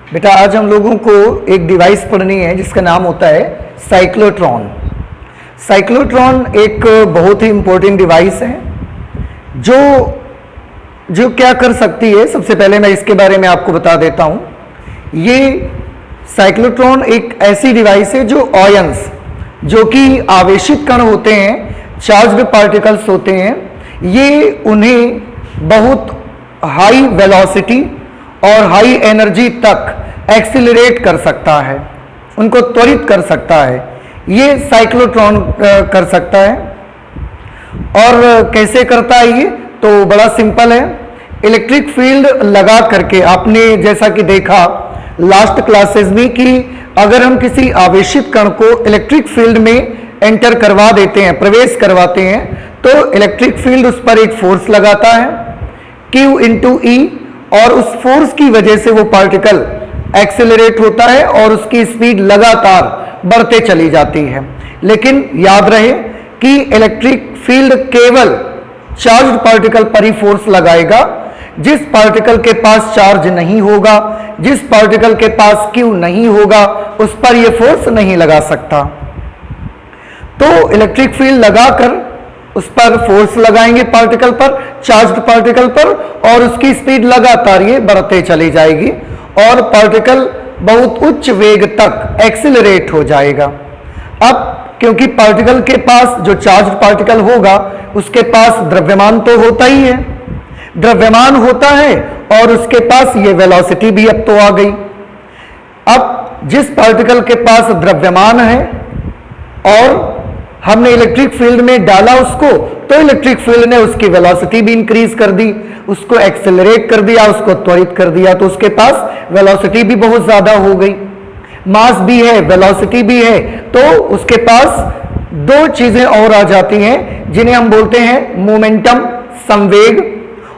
बेटा आज हम लोगों को एक डिवाइस पढ़नी है जिसका नाम होता है साइक्लोट्रॉन। साइक्लोट्रॉन एक बहुत ही इंपॉर्टेंट डिवाइस है जो जो क्या कर सकती है। सबसे पहले मैं इसके बारे में आपको बता देता हूं। ये साइक्लोट्रॉन एक ऐसी डिवाइस है जो आयंस, जो कि आवेशित कण होते हैं, चार्ज्ड पार्टिकल्स होते हैं, ये उन्हें बहुत हाई वेलोसिटी और हाई एनर्जी तक एक्सिलरेट कर सकता है, उनको त्वरित कर सकता है। ये साइक्लोट्रॉन कर सकता है। और कैसे करता है ये? तो बड़ा सिंपल है। इलेक्ट्रिक फील्ड लगा करके, आपने जैसा कि देखा लास्ट क्लासेस में कि अगर हम किसी आवेशित कण को इलेक्ट्रिक फील्ड में एंटर करवा देते हैं, प्रवेश करवाते हैं, तो इलेक्ट्रिक फील्ड उस पर एक फोर्स लगाता है Q इंटू ई, और उस फोर्स की वजह से वो पार्टिकल एक्सेलरेट होता है और उसकी स्पीड लगातार बढ़ते चली जाती है। लेकिन याद रहे कि इलेक्ट्रिक फील्ड केवल चार्ज्ड पार्टिकल पर ही फोर्स लगाएगा। जिस पार्टिकल के पास चार्ज नहीं होगा, जिस पार्टिकल के पास Q नहीं होगा, उस पर यह फोर्स नहीं लगा सकता। तो इलेक्ट्रिक फील्ड लगाकर उस पर फोर्स लगाएंगे पार्टिकल पर, चार्ज्ड पार्टिकल पर, और उसकी स्पीड लगातार ये बढ़ते चली जाएगी और पार्टिकल बहुत उच्च वेग तक एक्सिलरेट हो जाएगा। अब क्योंकि पार्टिकल के पास, जो चार्ज्ड पार्टिकल होगा, उसके पास द्रव्यमान तो होता ही है, द्रव्यमान होता है और उसके पास ये वेलोसिटी भी अब तो आ गई। अब जिस पार्टिकल के पास द्रव्यमान है और हमने इलेक्ट्रिक फील्ड में डाला उसको, तो इलेक्ट्रिक फील्ड ने उसकी वेलोसिटी भी इंक्रीज कर दी, उसको एक्सेलरेट कर दिया, उसको त्वरित कर दिया, तो उसके पास वेलोसिटी भी बहुत ज्यादा हो गई। मास भी है, वेलोसिटी भी है, तो उसके पास दो चीजें और आ जाती हैं जिन्हें हम बोलते हैं मोमेंटम, संवेग,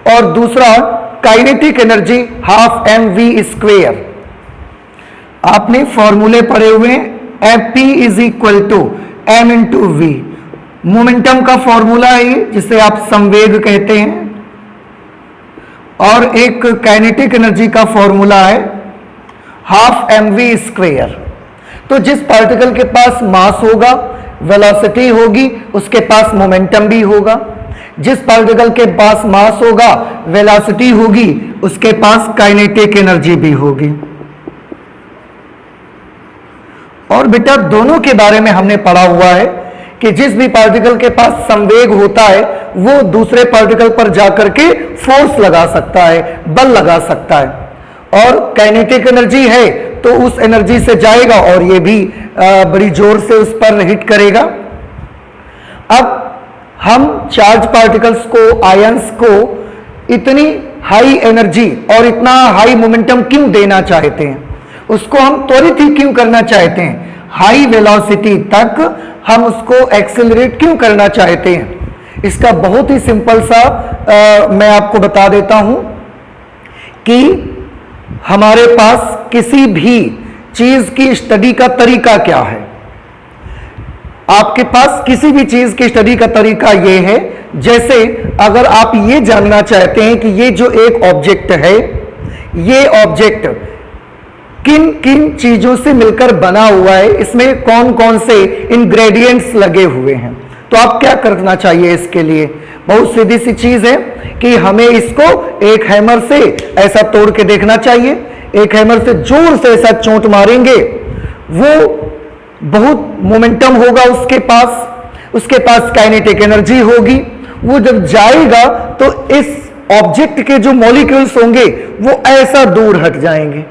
और दूसरा काइनेटिक एनर्जी, हाफ mv²। आपने फॉर्मूले पढ़े हुए हैं, Fp is equal to m into V. Momentum का फॉर्मूला है जिसे आप संवेग कहते हैं, और एक काइनेटिक एनर्जी का फॉर्मूला है हाफ mv²। तो जिस पार्टिकल के पास मास होगा, वेलोसिटी होगी, उसके पास मोमेंटम भी होगा। जिस पार्टिकल के पास मास होगा, वेलोसिटी होगी, उसके पास काइनेटिक एनर्जी भी होगी। और बेटा दोनों के बारे में हमने पढ़ा हुआ है कि जिस भी पार्टिकल के पास संवेग होता है वो दूसरे पार्टिकल पर जाकर के फोर्स लगा सकता है, बल लगा सकता है, और काइनेटिक एनर्जी है तो उस एनर्जी से जाएगा और ये भी बड़ी जोर से उस पर हिट करेगा। अब हम चार्ज पार्टिकल्स को, आयंस को इतनी हाई एनर्जी और इतना हाई मोमेंटम क्यों देना चाहते हैं, उसको हम त्वरित ही क्यों करना चाहते हैं, हाई वेलोसिटी तक हम उसको एक्सेलरेट क्यों करना चाहते हैं? इसका बहुत ही सिंपल सा मैं आपको बता देता हूं कि हमारे पास किसी भी चीज की स्टडी का तरीका क्या है। आपके पास किसी भी चीज की स्टडी का तरीका यह है, जैसे अगर आप ये जानना चाहते हैं कि ये जो एक ऑब्जेक्ट है, ये ऑब्जेक्ट किन किन चीजों से मिलकर बना हुआ है, इसमें कौन कौन से इंग्रेडिएंट्स लगे हुए हैं, तो आप क्या करना चाहिए इसके लिए? बहुत सीधी सी चीज है कि हमें इसको एक हैमर से ऐसा तोड़ के देखना चाहिए। एक हैमर से जोर से ऐसा चोट मारेंगे, वो बहुत मोमेंटम होगा उसके पास काइनेटिक एनर्जी होगी। वो जब जाएगा तो इस ऑब्जेक्ट के जो मॉलिक्यूल्स होंगे वो ऐसा दूर हट जाएंगे।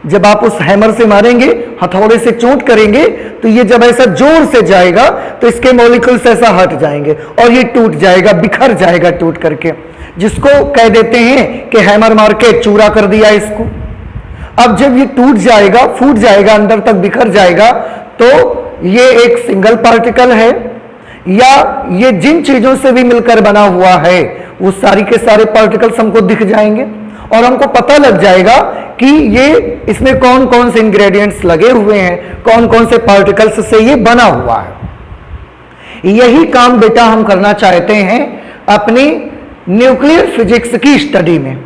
जब आप उस हैमर से मारेंगे, हथौड़े से चोट करेंगे, तो ये जब ऐसा जोर से जाएगा तो इसके मॉलिक्यूल्स ऐसा हट जाएंगे और ये टूट जाएगा, बिखर जाएगा टूट करके, जिसको कह देते हैं कि हैमर मार के चूरा कर दिया इसको। अब जब ये टूट जाएगा, फूट जाएगा, अंदर तक बिखर जाएगा, तो ये एक सिंगल पार्टिकल है या ये जिन चीजों से भी मिलकर बना हुआ है वो सारी के सारे पार्टिकल्स हमको दिख जाएंगे और हमको पता लग जाएगा कि ये इसमें कौन कौन से इंग्रेडिएंट्स लगे हुए हैं, कौन कौन से पार्टिकल्स से ये बना हुआ है। यही काम बेटा हम करना चाहते हैं अपनी न्यूक्लियर फिजिक्स की स्टडी में।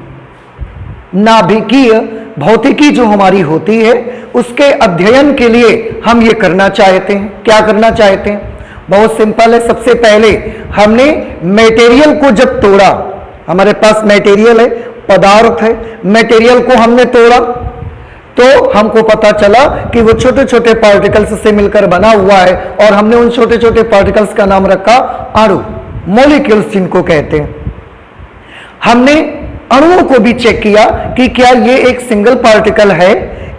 नाभिकीय भौतिकी जो हमारी होती है उसके अध्ययन के लिए हम ये करना चाहते हैं। क्या करना चाहते हैं? बहुत सिंपल है। सबसे पहले हमने मटेरियल को जब तोड़ा, हमारे पास मटेरियल है, पदार्थ है, मटेरियल को हमने तोड़ा तो हमको पता चला कि वो छोटे छोटे पार्टिकल्स से मिलकर बना हुआ है और हमने उन छोटे छोटे पार्टिकल्स का नाम रखा अणु, मॉलिक्यूल्स जिनको कहते हैं। हमने अणुओं को भी चेक किया कि क्या ये एक सिंगल पार्टिकल है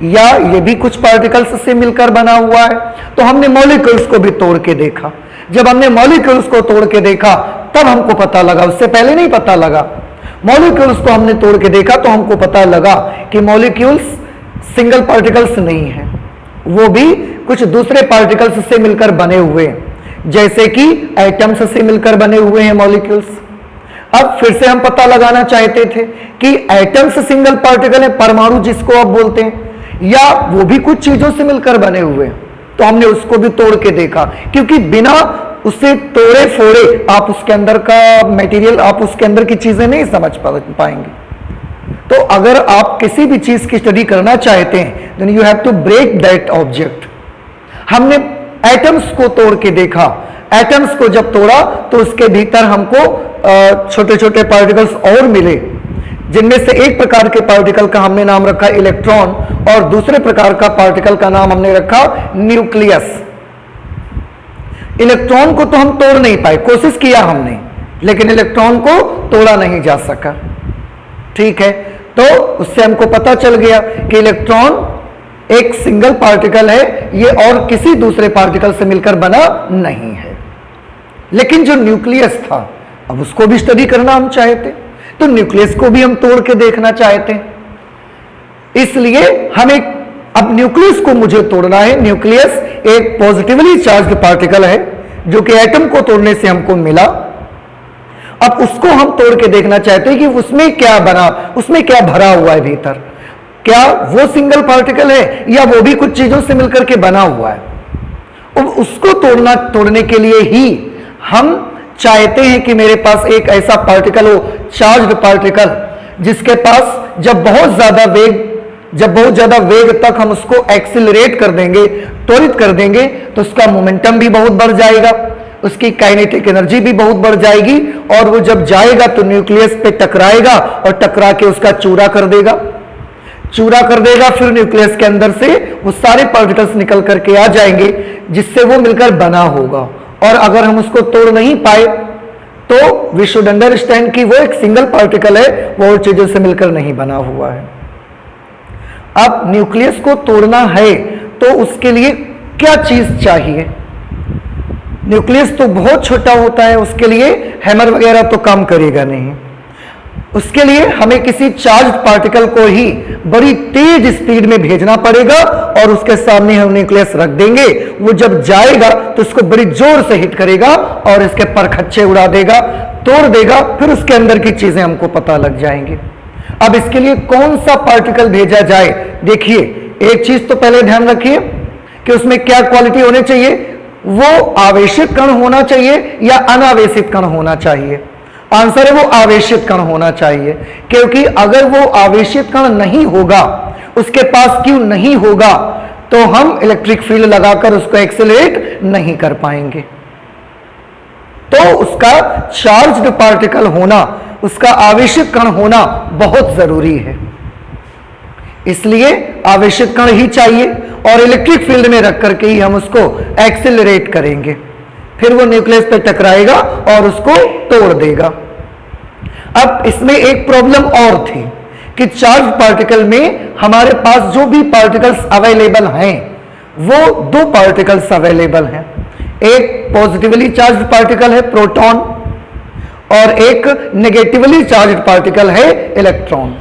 या ये भी कुछ पार्टिकल्स से मिलकर बना हुआ है। तो हमने मॉलिक्यूल्स को भी तोड़ के देखा। जब हमने मॉलिक्यूल्स को तोड़ के देखा तब हमको पता लगा, उससे पहले नहीं पता लगा। मॉलिक्यूल्स को हमने तोड़ के देखा तो हमको पता लगा कि मॉलिक्यूल्स सिंगल पार्टिकल्स नहीं है, वो भी कुछ दूसरे पार्टिकल्स से मिलकर बने हुए हैं, जैसे कि एटम्स से मिलकर बने हुए हैं मॉलिक्यूल्स। अब फिर से हम पता लगाना चाहते थे कि एटम्स सिंगल पार्टिकल है, परमाणु जिसको आप बोलते हैं, या वो भी कुछ चीजों से मिलकर बने हुए हैं। तो हमने उसको भी तोड़ के देखा, क्योंकि बिना उसे तोड़े फोड़े आप उसके अंदर का मटेरियल, आप उसके अंदर की चीजें नहीं समझ पाएंगे। तो अगर आप किसी भी चीज की स्टडी करना चाहते हैं then you have to break that object. हमने एटम्स को तोड़ के देखा। एटम्स को जब तोड़ा तो उसके भीतर हमको छोटे छोटे पार्टिकल्स और मिले, जिनमें से एक प्रकार के पार्टिकल का हमने नाम रखा इलेक्ट्रॉन और दूसरे प्रकार का पार्टिकल का नाम हमने रखा न्यूक्लियस। इलेक्ट्रॉन को तो हम तोड़ नहीं पाए, कोशिश किया हमने, लेकिन इलेक्ट्रॉन को तोड़ा नहीं जा सका। ठीक है, तो उससे हमको पता चल गया कि इलेक्ट्रॉन एक सिंगल पार्टिकल है, ये और किसी दूसरे पार्टिकल से मिलकर बना नहीं है। लेकिन जो न्यूक्लियस था, अब उसको भी स्टडी करना हम चाहते, तो न्यूक्लियस को भी हम तोड़ के देखना चाहते हैं। इसलिए हमें अब न्यूक्लियस को मुझे तोड़ना है। न्यूक्लियस एक पॉजिटिवली चार्ज्ड पार्टिकल है जो कि एटम को तोड़ने से हमको मिला। अब उसको हम तोड़ के देखना चाहते हैं कि उसमें क्या बना, उसमें क्या भरा हुआ है भीतर, क्या वो सिंगल पार्टिकल है या वो भी कुछ चीजों से मिलकर के बना हुआ है। अब उसको तोड़ने के लिए ही हम चाहते हैं कि मेरे पास एक ऐसा पार्टिकल हो, चार्ज्ड पार्टिकल, जिसके पास जब बहुत ज्यादा वेग तक हम उसको एक्सिलरेट कर देंगे, त्वरित कर देंगे, तो उसका मोमेंटम भी बहुत बढ़ जाएगा, उसकी काइनेटिक एनर्जी भी बहुत बढ़ जाएगी, और वो जब जाएगा तो न्यूक्लियस पे टकराएगा और टकरा के उसका चूरा कर देगा। फिर न्यूक्लियस के अंदर से वो सारे पार्टिकल्स निकल करके आ जाएंगे जिससे वो मिलकर बना होगा। और अगर हम उसको तोड़ नहीं पाए तो वी शुड अंडरस्टैंड कि वो एक सिंगल पार्टिकल है, वो और चीजों से मिलकर नहीं बना हुआ है। अब न्यूक्लियस को तोड़ना है तो उसके लिए क्या चीज चाहिए? न्यूक्लियस तो बहुत छोटा होता है, उसके लिए हैमर वगैरह तो काम करेगा नहीं। उसके लिए हमें किसी चार्ज पार्टिकल को ही बड़ी तेज स्पीड में भेजना पड़ेगा और उसके सामने हम न्यूक्लियस रख देंगे। वो जब जाएगा तो उसको बड़ी जोर से हिट करेगा और इसके परखच्चे उड़ा देगा, तोड़ देगा, फिर उसके अंदर की चीजें हमको पता लग जाएंगी। अब इसके लिए कौन सा पार्टिकल भेजा जाए? देखिए, एक चीज तो पहले ध्यान रखिए कि उसमें क्या क्वालिटी होनी चाहिए। वो आवेशित कण होना चाहिए या अनावेशित कण होना चाहिए? आंसर है वो आवेशित कण होना चाहिए, क्योंकि अगर वो आवेशित कण नहीं होगा, उसके पास क्यू नहीं होगा, तो हम इलेक्ट्रिक फील्ड लगाकर उसको एक्सेलरेट नहीं कर पाएंगे। तो उसका चार्ज्ड पार्टिकल होना, उसका आवेशित कण होना बहुत जरूरी है। इसलिए आवेशित कण ही चाहिए और इलेक्ट्रिक फील्ड में रख करके ही हम उसको एक्सेलरेट करेंगे, फिर वो न्यूक्लियस पे टकराएगा और उसको तोड़ देगा। अब इसमें एक प्रॉब्लम और थी कि चार्ज पार्टिकल में हमारे पास जो भी पार्टिकल्स अवेलेबल हैं वो दो पार्टिकल्स अवेलेबल हैं। एक पॉजिटिवली चार्ज्ड पार्टिकल है प्रोटॉन और एक नेगेटिवली चार्ज्ड पार्टिकल है इलेक्ट्रॉन।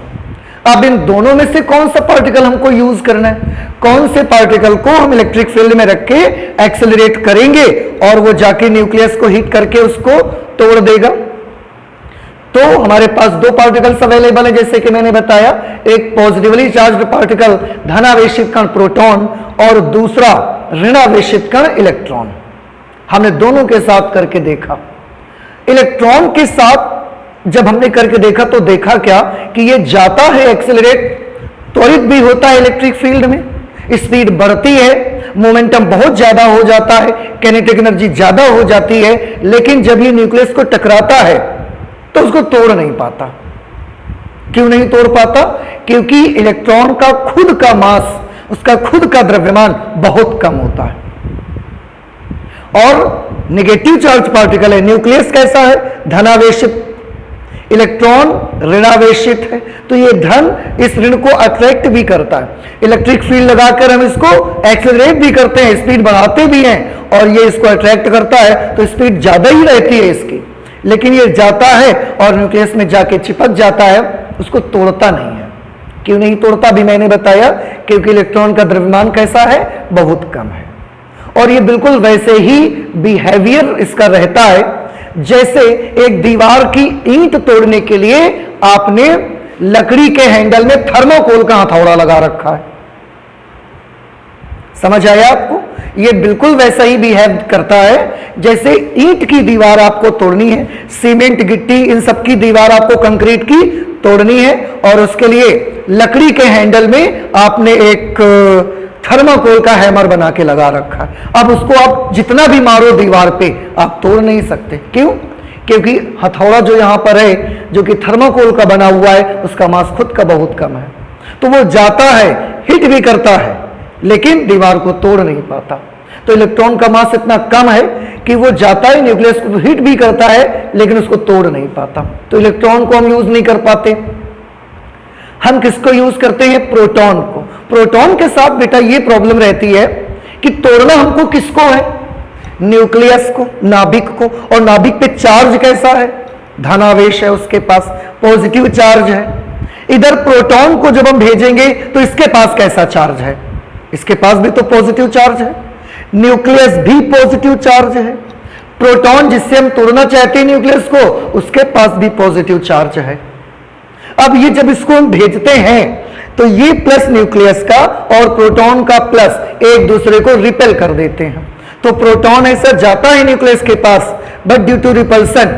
अब इन दोनों में से कौन सा पार्टिकल हमको यूज करना है? कौन से पार्टिकल को हम इलेक्ट्रिक फील्ड में रख के एक्सेलरेट करेंगे और वो जाके न्यूक्लियस को हिट करके उसको तोड़ देगा? तो हमारे पास दो पार्टिकल्स अवेलेबल है, जैसे कि मैंने बताया, एक पॉजिटिवली चार्ज्ड पार्टिकल धनावेशित कण प्रोटॉन और दूसरा ऋणावेशित कण इलेक्ट्रॉन। हमने दोनों के साथ करके देखा। इलेक्ट्रॉन के साथ जब हमने करके देखा तो देखा क्या कि ये जाता है एक्सेलरेट, त्वरित भी होता है इलेक्ट्रिक फील्ड में, स्पीड बढ़ती है, मोमेंटम बहुत ज्यादा हो जाता है, काइनेटिक एनर्जी ज्यादा हो जाती है, लेकिन जब ये न्यूक्लियस को टकराता है तो उसको तोड़ नहीं पाता। क्यों नहीं तोड़ पाता? क्योंकि इलेक्ट्रॉन का खुद का मास, उसका खुद का द्रव्यमान बहुत कम होता है। और नेगेटिव चार्ज पार्टिकल है, न्यूक्लियस कैसा है? धनावेशित, इलेक्ट्रॉन ऋणावेशित है, तो ये धन इस ऋण को अट्रैक्ट भी करता है। इलेक्ट्रिक फील्ड लगाकर हम इसको एक्सेलरेट भी करते हैं, स्पीड बढ़ाते भी हैं, और ये इसको अट्रैक्ट करता है तो स्पीड ज्यादा ही रहती है इसकी, लेकिन ये जाता है और न्यूक्लियस में जाके चिपक जाता है, उसको तोड़ता नहीं है। क्यों नहीं तोड़ता भी मैंने बताया, क्योंकि इलेक्ट्रॉन का द्रव्यमान कैसा है? बहुत कम है। और ये बिल्कुल वैसे ही बिहेवियर इसका रहता है जैसे एक दीवार की ईंट तोड़ने के लिए आपने लकड़ी के हैंडल में थर्मोकोल का हथौड़ा लगा रखा है। समझ आया आपको? ये बिल्कुल वैसा ही बिहेव करता है जैसे ईंट की दीवार आपको तोड़नी है, सीमेंट गिट्टी इन सब की दीवार आपको कंक्रीट की तोड़नी है, और उसके लिए लकड़ी के हैंडल में आपने एक थर्माकोल का हैमर बना के लगा रखा है। अब उसको आप जितना भी मारो दीवार पे, आप तोड़ नहीं सकते। क्यों? क्योंकि हथौड़ा जो यहां पर है, जो कि थर्माकोल का बना हुआ है, उसका मास खुद का बहुत कम है, तो वो जाता है, हिट भी करता है, लेकिन दीवार को तोड़ नहीं पाता। तो इलेक्ट्रॉन का मास इतना कम है कि वो जाता है, न्यूक्लियस को हिट भी करता है, लेकिन उसको तोड़ नहीं पाता। तो इलेक्ट्रॉन को हम यूज नहीं कर पाते। हम किसको यूज करते हैं? प्रोटॉन को। प्रोटॉन के साथ बेटा ये प्रॉब्लम रहती है कि तोड़ना हमको किसको है? न्यूक्लियस को, नाभिक को। और नाभिक पे चार्ज कैसा है? धनावेश है, उसके पास पॉजिटिव चार्ज है। इधर प्रोटॉन को जब हम भेजेंगे तो इसके पास कैसा चार्ज है? इसके पास भी तो पॉजिटिव चार्ज है। न्यूक्लियस भी पॉजिटिव चार्ज है। प्रोटॉन जिससे हम तोड़ना चाहते हैं न्यूक्लियस को, उसके पास भी पॉजिटिव चार्ज है। अब ये जब इसको हम भेजते हैं तो ये प्लस न्यूक्लियस का और प्रोटॉन का प्लस एक दूसरे को रिपेल कर देते हैं। तो प्रोटॉन ऐसा जाता है न्यूक्लियस के पास, बट ड्यू टू रिपल्सन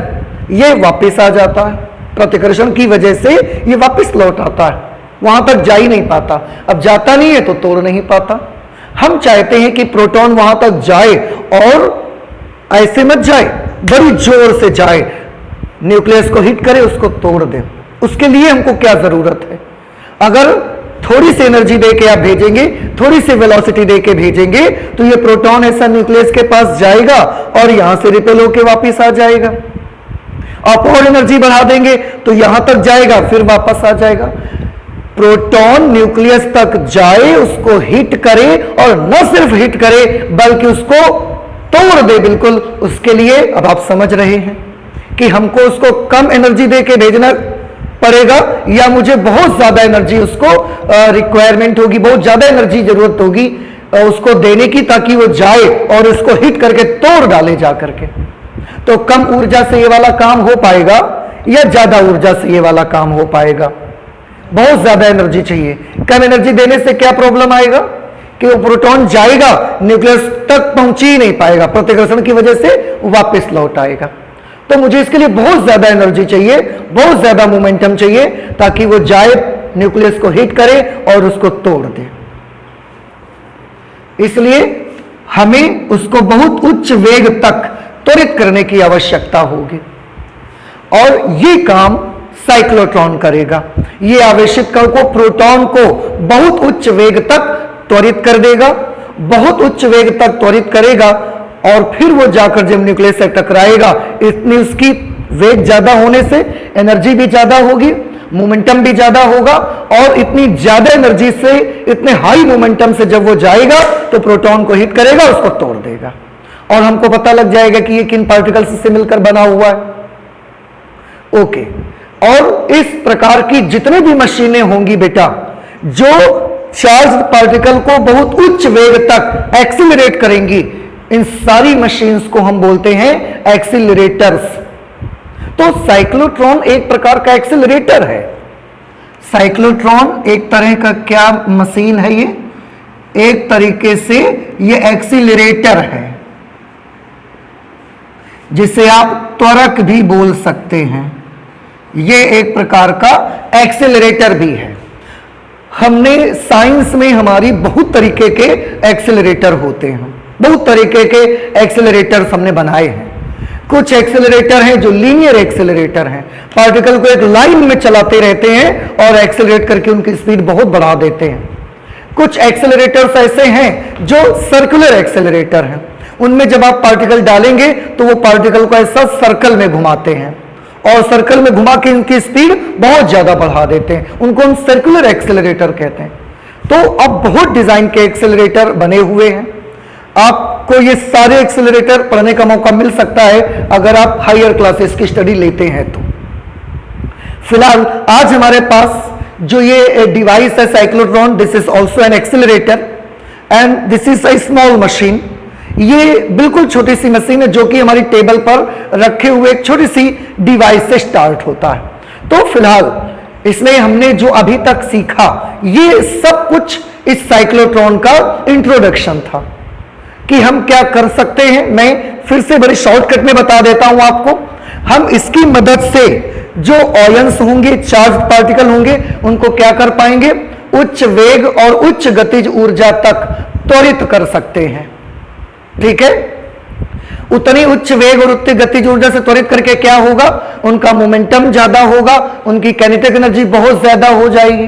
ये वापस आ जाता है। प्रतिकर्षण की वजह से ये वापस लौट आता है, वहां तक जा ही नहीं पाता। अब जाता नहीं है तो तोड़ नहीं पाता। हम चाहते हैं कि प्रोटॉन वहां तक जाए, और ऐसे मत जाए, बड़ी जोर से जाए, न्यूक्लियस को हिट करे, उसको तोड़ दे। उसके लिए हमको क्या जरूरत है? अगर थोड़ी सी एनर्जी देके आप भेजेंगे, थोड़ी सी वेलोसिटी देके भेजेंगे, तो ये प्रोटॉन ऐसा न्यूक्लियस के पास जाएगा और यहां से रिपेल होके वापस आ जाएगा। आप और एनर्जी बढ़ा देंगे तो यहां तक जाएगा, फिर वापस आ जाएगा। प्रोटॉन न्यूक्लियस तक जाए, उसको हिट करे, और न सिर्फ हिट करे बल्कि उसको तोड़ दे बिल्कुल। उसके लिए अब आप समझ रहे हैं कि हमको उसको कम एनर्जी देके भेजना पड़ेगा, या मुझे बहुत ज्यादा एनर्जी उसको रिक्वायरमेंट होगी, बहुत ज्यादा एनर्जी जरूरत होगी उसको देने की, ताकि वो जाए और उसको हिट करके तोड़ डाले जा करके। तो कम ऊर्जा से ये वाला काम हो पाएगा या ज्यादा ऊर्जा से ये वाला काम हो पाएगा? बहुत ज्यादा एनर्जी चाहिए। कम एनर्जी देने से क्या प्रॉब्लम आएगा कि वो प्रोटॉन जाएगा, न्यूक्लियस तक पहुंच ही नहीं पाएगा, प्रतिकर्षण की वजह से वापस लौट आएगा। तो मुझे इसके लिए बहुत ज्यादा एनर्जी चाहिए, बहुत ज्यादा मोमेंटम चाहिए, ताकि वो जाए, न्यूक्लियस को हिट करे और उसको तोड़ दे। इसलिए हमें उसको बहुत उच्च वेग तक त्वरित करने की आवश्यकता होगी, और ये काम साइक्लोट्रॉन करेगा। ये आवेशित कण को, प्रोटॉन को बहुत उच्च वेग तक त्वरित कर देगा, बहुत उच्च वेग तक त्वरित करेगा, और फिर वो जाकर जब न्यूक्लियस से टकराएगा, इतनी उसकी वेग ज्यादा होने से एनर्जी भी ज्यादा होगी, मोमेंटम भी ज्यादा होगा, और इतनी ज्यादा एनर्जी से, इतने हाई मोमेंटम से जब वो जाएगा तो प्रोटॉन को हिट करेगा, उसको तोड़ देगा, और हमको पता लग जाएगा कि ये किन पार्टिकल्स से मिलकर बना हुआ है। ओके। और इस प्रकार की जितने भी मशीनें होंगी बेटा, जो चार्ज पार्टिकल को बहुत उच्च वेग तक एक्सीलरेट करेंगी, इन सारी मशीन्स को हम बोलते हैं एक्सीलरेटर्स। तो साइक्लोट्रॉन एक प्रकार का एक्सीलरेटर है। साइक्लोट्रॉन एक तरह का क्या मशीन है? ये एक तरीके से ये एक्सीलरेटर है, जिसे आप त्वरक भी बोल सकते हैं। ये एक प्रकार का एक्सेलरेटर भी है। हमने साइंस में हमारी बहुत तरीके के एक्सेलरेटर होते हैं, बहुत तरीके के एक्सेलरेटर्स हमने बनाए हैं। कुछ एक्सेलरेटर हैं जो लीनियर एक्सेलरेटर हैं, पार्टिकल को एक लाइन में चलाते रहते हैं और एक्सेलरेट करके उनकी स्पीड बहुत बढ़ा देते हैं। कुछ एक्सेलरेटर्स ऐसे हैं जो सर्कुलर एक्सेलरेटर हैं, उनमें जब आप पार्टिकल डालेंगे तो वो पार्टिकल को ऐसा सर्कल में घुमाते हैं और सर्कल में घुमा के इनकी स्पीड बहुत ज्यादा बढ़ा देते हैं, उनको हम सर्कुलर एक्सेलरेटर कहते हैं। तो अब बहुत डिजाइन के एक्सेलरेटर बने हुए हैं, आपको ये सारे एक्सेलरेटर पढ़ने का मौका मिल सकता है अगर आप हायर क्लासेस की स्टडी लेते हैं तो। फिलहाल आज हमारे पास जो ये डिवाइस है cyclotron, this is also an accelerator and this is a small machine. ये बिल्कुल छोटी सी मशीन है जो कि हमारी टेबल पर रखे हुए एक छोटी सी डिवाइस से स्टार्ट होता है। तो फिलहाल इसमें हमने जो अभी तक सीखा ये सब कुछ इस साइक्लोट्रॉन का इंट्रोडक्शन था कि हम क्या कर सकते हैं। मैं फिर से बड़े शॉर्टकट में बता देता हूं आपको। हम इसकी मदद से जो आयंस होंगे, चार्ज पार्टिकल होंगे, उनको क्या कर पाएंगे, उच्च वेग और उच्च गतिज ऊर्जा तक त्वरित कर सकते हैं। ठीक है, उतनी उच्च वेग और उच्च गतिज ऊर्जा से त्वरित करके क्या होगा, उनका मोमेंटम ज्यादा होगा, उनकी काइनेटिक एनर्जी बहुत ज्यादा हो जाएगी।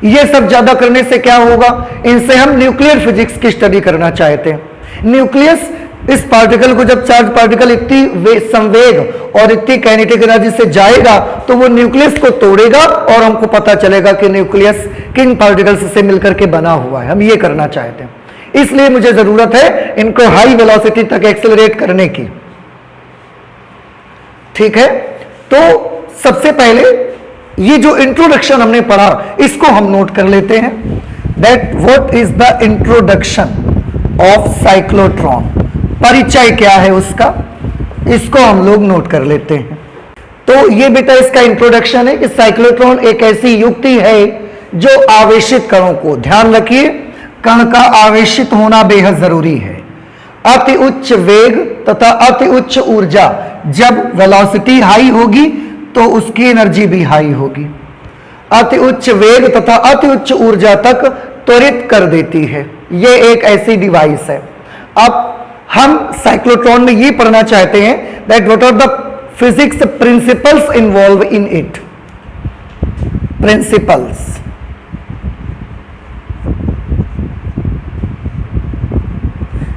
ये सब ज्यादा करने से क्या होगा, इनसे हम न्यूक्लियर फिजिक्स की स्टडी करना चाहते हैं। न्यूक्लियस, इस पार्टिकल को जब चार्ज पार्टिकल इतनी संवेग और इतनी काइनेटिक एनर्जी से जाएगा तो वो न्यूक्लियस को तोड़ेगा और हमको पता चलेगा कि न्यूक्लियस किन पार्टिकल्स से मिलकर के बना हुआ है। हम ये करना चाहते हैं, इसलिए मुझे जरूरत है इनको हाई वेलोसिटी तक एक्सेलरेट करने की। ठीक है, तो सबसे पहले ये जो इंट्रोडक्शन हमने पढ़ा इसको हम नोट कर लेते हैं। That what is the introduction of cyclotron, परिचय क्या है उसका, इसको हम लोग नोट कर लेते हैं। तो ये बेटा इसका इंट्रोडक्शन है कि साइक्लोट्रॉन एक ऐसी युक्ति है जो आवेशित कणों को, ध्यान रखिए कण का आवेशित होना बेहद जरूरी है, अति उच्च वेग तथा अति उच्च ऊर्जा, जब वेलोसिटी हाई होगी तो उसकी एनर्जी भी हाई होगी, अति उच्च वेग तथा अति उच्च ऊर्जा तक त्वरित कर देती है। ये एक ऐसी डिवाइस है। अब हम साइक्लोट्रॉन में ये पढ़ना चाहते हैं that what are the physics principles involve in it. Principles,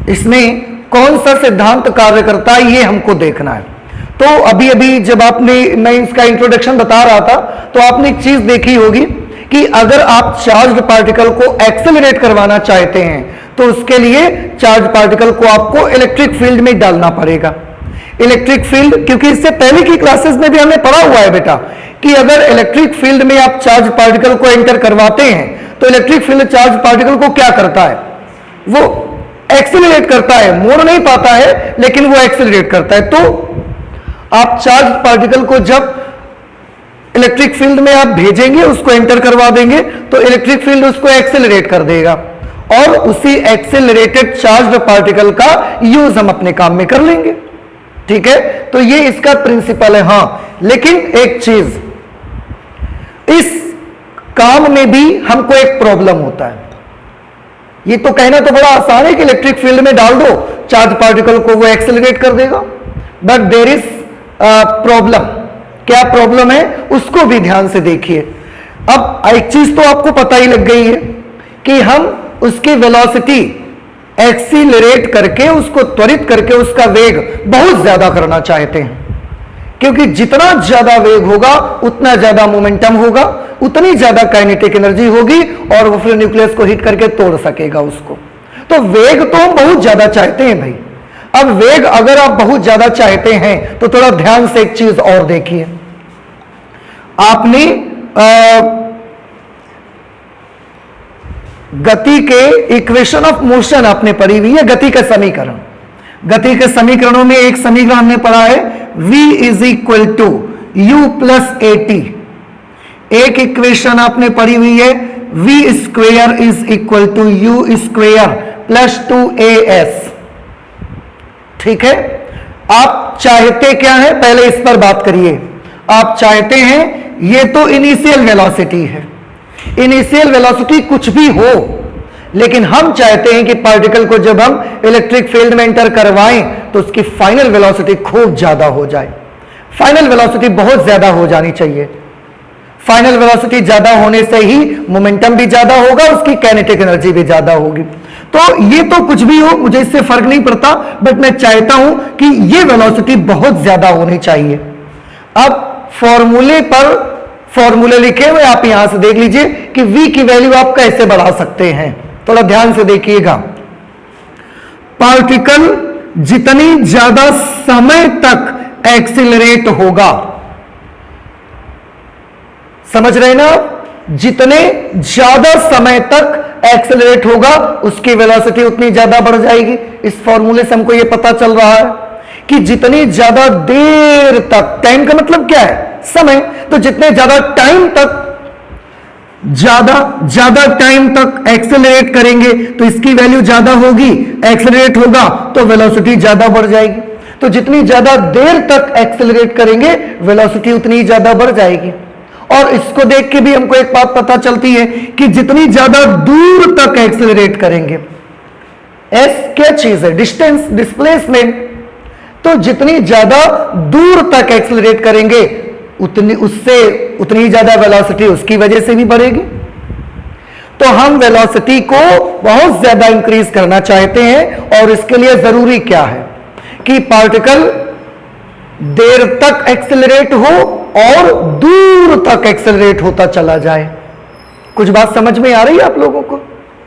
इसमें कौन सा सिद्धांत कार्य करता है ये हमको देखना है। तो अभी अभी जब मैं इसका इंट्रोडक्शन बता रहा था तो आपने एक चीज देखी होगी कि अगर आप चार्ज पार्टिकल को एक्सेलरेट करवाना चाहते हैं तो उसके लिए चार्ज पार्टिकल को आपको इलेक्ट्रिक फील्ड में डालना पड़ेगा। इलेक्ट्रिक फील्ड, क्योंकि इससे पहले की क्लासेस में भी हमने पढ़ा हुआ है बेटा कि अगर इलेक्ट्रिक फील्ड में आप चार्ज पार्टिकल को एंटर करवाते हैं तो इलेक्ट्रिक फील्ड चार्ज पार्टिकल को क्या करता है, वो एक्सेलरेट करता है, मोड़ नहीं पाता है लेकिन वो एक्सेलरेट करता है। तो आप चार्ज पार्टिकल को जब इलेक्ट्रिक फील्ड में आप भेजेंगे, उसको एंटर करवा देंगे तो इलेक्ट्रिक फील्ड उसको एक्सेलरेट कर देगा और उसी एक्सेलरेटेड चार्ज पार्टिकल का यूज हम अपने काम में कर लेंगे। ठीक है, तो ये इसका प्रिंसिपल है। हां, लेकिन एक चीज, इस काम में भी हमको एक प्रॉब्लम होता है। ये तो कहना तो बड़ा आसान है कि इलेक्ट्रिक फील्ड में डाल दो चार्ज पार्टिकल को, वो एक्सेलरेट कर देगा, बट देयर इज प्रॉब्लम। क्या प्रॉब्लम है उसको भी ध्यान से देखिए। अब एक चीज तो आपको पता ही लग गई है कि हम उसकी वेलोसिटी एक्सीलरेट करके, उसको त्वरित करके उसका वेग बहुत ज्यादा करना चाहते हैं, क्योंकि जितना ज्यादा वेग होगा उतना ज्यादा मोमेंटम होगा, उतनी ज्यादा काइनेटिक एनर्जी होगी और वो फिर न्यूक्लियस को हिट करके तोड़ सकेगा उसको। तो वेग तो हम बहुत ज्यादा चाहते हैं भाई। अब वेग अगर आप बहुत ज्यादा चाहते हैं तो थोड़ा ध्यान से एक चीज और देखिए। आपने गति के इक्वेशन ऑफ मोशन आपने पढ़ी हुई है, गति का समीकरण। गति के समीकरणों में एक समीकरण हमने पढ़ा है v is equal to u plus a t. एक इक्वेशन आपने पढ़ी हुई है v square is equal to u square plus 2as। ठीक है, आप चाहते क्या है पहले इस पर बात करिए। आप चाहते हैं, ये तो इनिशियल वेलोसिटी है, इनिशियल वेलोसिटी कुछ भी हो, लेकिन हम चाहते हैं कि पार्टिकल को जब हम इलेक्ट्रिक फील्ड में एंटर करवाएं तो उसकी फाइनल वेलोसिटी खूब ज्यादा हो जाए। फाइनल वेलोसिटी बहुत ज्यादा हो जानी चाहिए। फाइनल वेलोसिटी ज्यादा होने से ही मोमेंटम भी ज्यादा होगा, उसकी काइनेटिक एनर्जी भी ज्यादा होगी। तो ये तो कुछ भी हो, मुझे इससे फर्क नहीं पड़ता, बट मैं चाहता हूं कि ये वेलोसिटी बहुत ज्यादा होनी चाहिए। अब फॉर्मूले पर फॉर्मूले लिखे हुए आप यहां से देख लीजिए कि v की वैल्यू आप कैसे बढ़ा सकते हैं। थोड़ा ध्यान से देखिएगा। पार्टिकल जितनी ज्यादा समय तक एक्सिलरेट होगा, समझ रहे ना, जितने ज्यादा समय तक एक्सेलरेट होगा उसकी वेलोसिटी उतनी ज्यादा बढ़ जाएगी। इस फॉर्मूले से हमको यह पता चल रहा है कि जितनी ज्यादा देर तक, टाइम का मतलब क्या है, समय, तो जितने ज्यादा टाइम तक, ज्यादा टाइम तक एक्सेलरेट करेंगे तो इसकी वैल्यू ज्यादा होगी, एक्सेलरेट होगा तो वेलोसिटी ज्यादा बढ़ जाएगी। तो जितनी ज्यादा देर तक एक्सेलरेट करेंगे वेलोसिटी उतनी ज्यादा बढ़ जाएगी। और इसको देख के भी हमको एक बात पता चलती है कि जितनी ज्यादा दूर तक एक्सेलरेट करेंगे, एस क्या चीज है, डिस्टेंस, डिस्प्लेसमेंट, तो जितनी ज्यादा दूर तक एक्सेलरेट करेंगे उतनी ज्यादा वेलोसिटी उसकी वजह से भी बढ़ेगी। तो हम वेलोसिटी को बहुत ज्यादा इंक्रीज करना चाहते हैं और इसके लिए जरूरी क्या है कि पार्टिकल देर तक एक्सेलरेट हो और दूर तक एक्सेलरेट होता चला जाए। कुछ बात समझ में आ रही है आप लोगों को?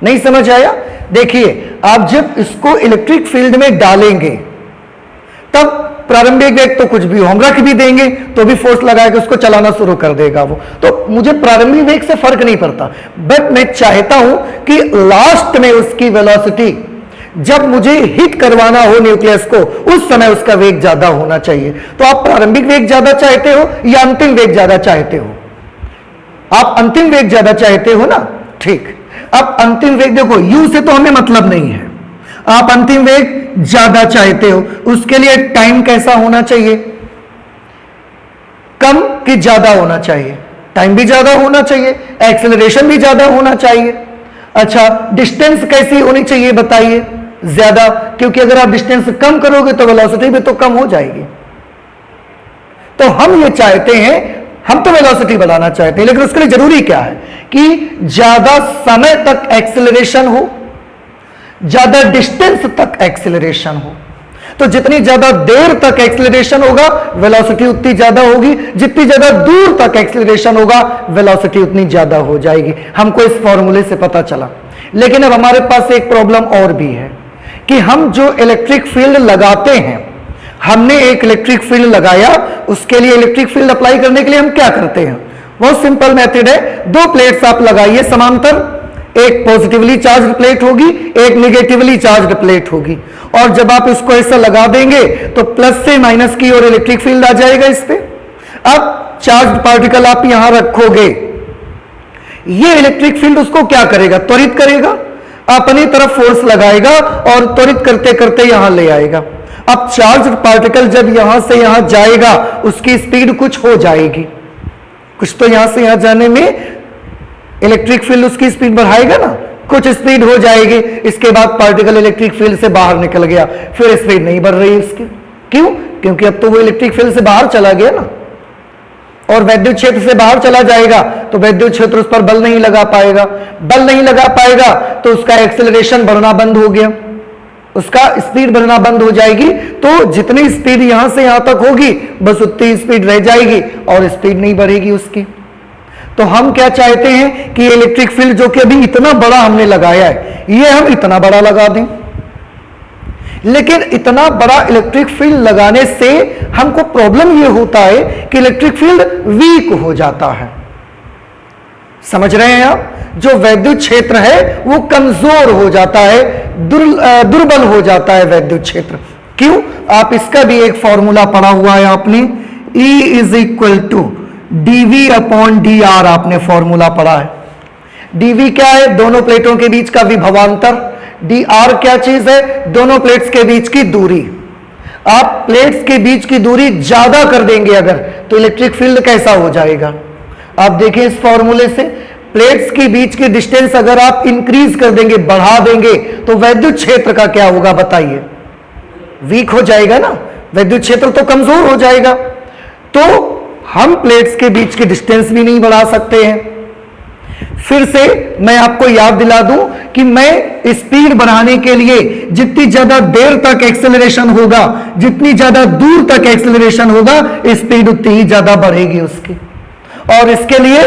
नहीं समझ आया? देखिए, आप जब इसको इलेक्ट्रिक फील्ड में डालेंगे तब प्रारंभिक वेग तो कुछ भी हो, हम रख भी देंगे तो भी फोर्स लगा के उसको चलाना शुरू कर देगा वो, तो मुझे प्रारंभिक वेग से फर्क नहीं पड़ता, बट मैं चाहता हूं कि लास्ट में उसकी वेलोसिटी जब मुझे हिट करवाना हो न्यूक्लियस को, उस समय उसका वेग ज्यादा होना चाहिए। तो आप प्रारंभिक वेग ज्यादा चाहते हो या अंतिम वेग ज्यादा चाहते हो? आप अंतिम वेग ज्यादा चाहते हो ना, ठीक। अब अंतिम वेग देखो, यू से तो हमें मतलब नहीं है, आप अंतिम वेग ज्यादा चाहते हो, उसके लिए टाइम कैसा होना चाहिए, कम कि ज्यादा होना चाहिए? टाइम भी ज्यादा होना चाहिए, एक्सेलरेशन भी ज्यादा होना चाहिए। अच्छा, डिस्टेंस कैसी होनी चाहिए बताइए? ज्यादा, क्योंकि अगर आप डिस्टेंस कम करोगे तो वेलोसिटी भी तो कम हो जाएगी। तो हम ये चाहते हैं, हम तो वेलोसिटी बढ़ाना चाहते हैं, लेकिन उसके लिए जरूरी क्या है कि ज्यादा समय तक एक्सेलरेशन हो, ज्यादा डिस्टेंस तक एक्सेलरेशन हो। तो जितनी ज्यादा देर तक एक्सेलरेशन होगा वेलोसिटी उतनी ज्यादा होगी, जितनी ज्यादा दूर तक एक्सेलरेशन होगा वेलोसिटी उतनी ज्यादा हो जाएगी। हमको इस फॉर्मूले से पता चला। लेकिन अब हमारे पास एक प्रॉब्लम और भी है कि हम जो इलेक्ट्रिक फील्ड लगाते हैं, हमने एक इलेक्ट्रिक फील्ड लगाया, उसके लिए इलेक्ट्रिक फील्ड अप्लाई करने के लिए हम क्या करते हैं? बहुत सिंपल मेथड है, दो प्लेट्स आप लगाइए समांतर, एक पॉजिटिवली चार्ज्ड प्लेट होगी, एक नेगेटिवली चार्ज्ड प्लेट होगी, और जब आप इसको ऐसा लगा देंगे तो प्लस से माइनस की ओर इलेक्ट्रिक फील्ड आ जाएगा इस पे। अब चार्ज्ड पार्टिकल आप यहां रखोगे, ये इलेक्ट्रिक फील्ड उसको क्या करेगा? त्वरित करेगा, अपनी तरफ फोर्स लगाएगा और त्वरित करते करते यहां ले आएगा। अब चार्ज्ड पार्टिकल जब यहां से यहां जाएगा उसकी स्पीड कुछ हो जाएगी, कुछ तो यहां से यहां जाने में इलेक्ट्रिक फील्ड उसकी स्पीड बढ़ाएगा ना, कुछ स्पीड हो जाएगी। इसके बाद पार्टिकल इलेक्ट्रिक फील्ड से बाहर निकल गया, फिर स्पीड नहीं बढ़ रही इसकी। क्यों? क्योंकि अब तो वो इलेक्ट्रिक फील्ड से बाहर चला गया ना, और वैद्युत क्षेत्र से बाहर चला जाएगा तो वैद्युत क्षेत्र उस पर बल नहीं लगा पाएगा, बल नहीं लगा पाएगा तो उसका एक्सेलरेशन बढ़ना बंद हो गया, उसका स्पीड बढ़ना बंद हो जाएगी। तो जितनी स्पीड यहां से यहां तक होगी बस उतनी स्पीड रह जाएगी और स्पीड नहीं बढ़ेगी उसकी। तो हम क्या चाहते हैं कि इलेक्ट्रिक फील्ड जो कि अभी इतना बड़ा हमने लगाया है, ये हम इतना बड़ा लगा दें। लेकिन इतना बड़ा इलेक्ट्रिक फील्ड लगाने से हमको प्रॉब्लम ये होता है कि इलेक्ट्रिक फील्ड वीक हो जाता है। समझ रहे हैं आप? जो वैद्युत क्षेत्र है वो कमजोर हो जाता है, दुर्बल हो जाता है वैद्युत क्षेत्र। क्यों? आप इसका भी एक फॉर्मूला पढ़ा हुआ है आपने, E is equal to dV upon dr, आपने फॉर्मूला पढ़ा है। dV क्या है? दोनों प्लेटों के बीच का विभवांतर। dr क्या चीज है? दोनों प्लेट्स के बीच की दूरी। आप प्लेट्स के बीच की दूरी ज्यादा कर देंगे अगर, तो इलेक्ट्रिक फील्ड कैसा हो जाएगा? आप देखें इस फॉर्मूले से, प्लेट्स के बीच की डिस्टेंस अगर आप इंक्रीज कर देंगे, बढ़ा देंगे, तो वैद्युत क्षेत्र का क्या होगा बताइए? वीक हो जाएगा ना, वैद्युत क्षेत्र तो कमजोर हो जाएगा। तो हम प्लेट्स के बीच की डिस्टेंस भी नहीं बढ़ा सकते हैं। फिर से मैं आपको याद दिला दूं कि मैं स्पीड बढ़ाने के लिए जितनी ज्यादा देर तक एक्सेलरेशन होगा, जितनी ज्यादा दूर तक एक्सेलरेशन होगा, स्पीड उतनी ही ज्यादा बढ़ेगी उसकी। और इसके लिए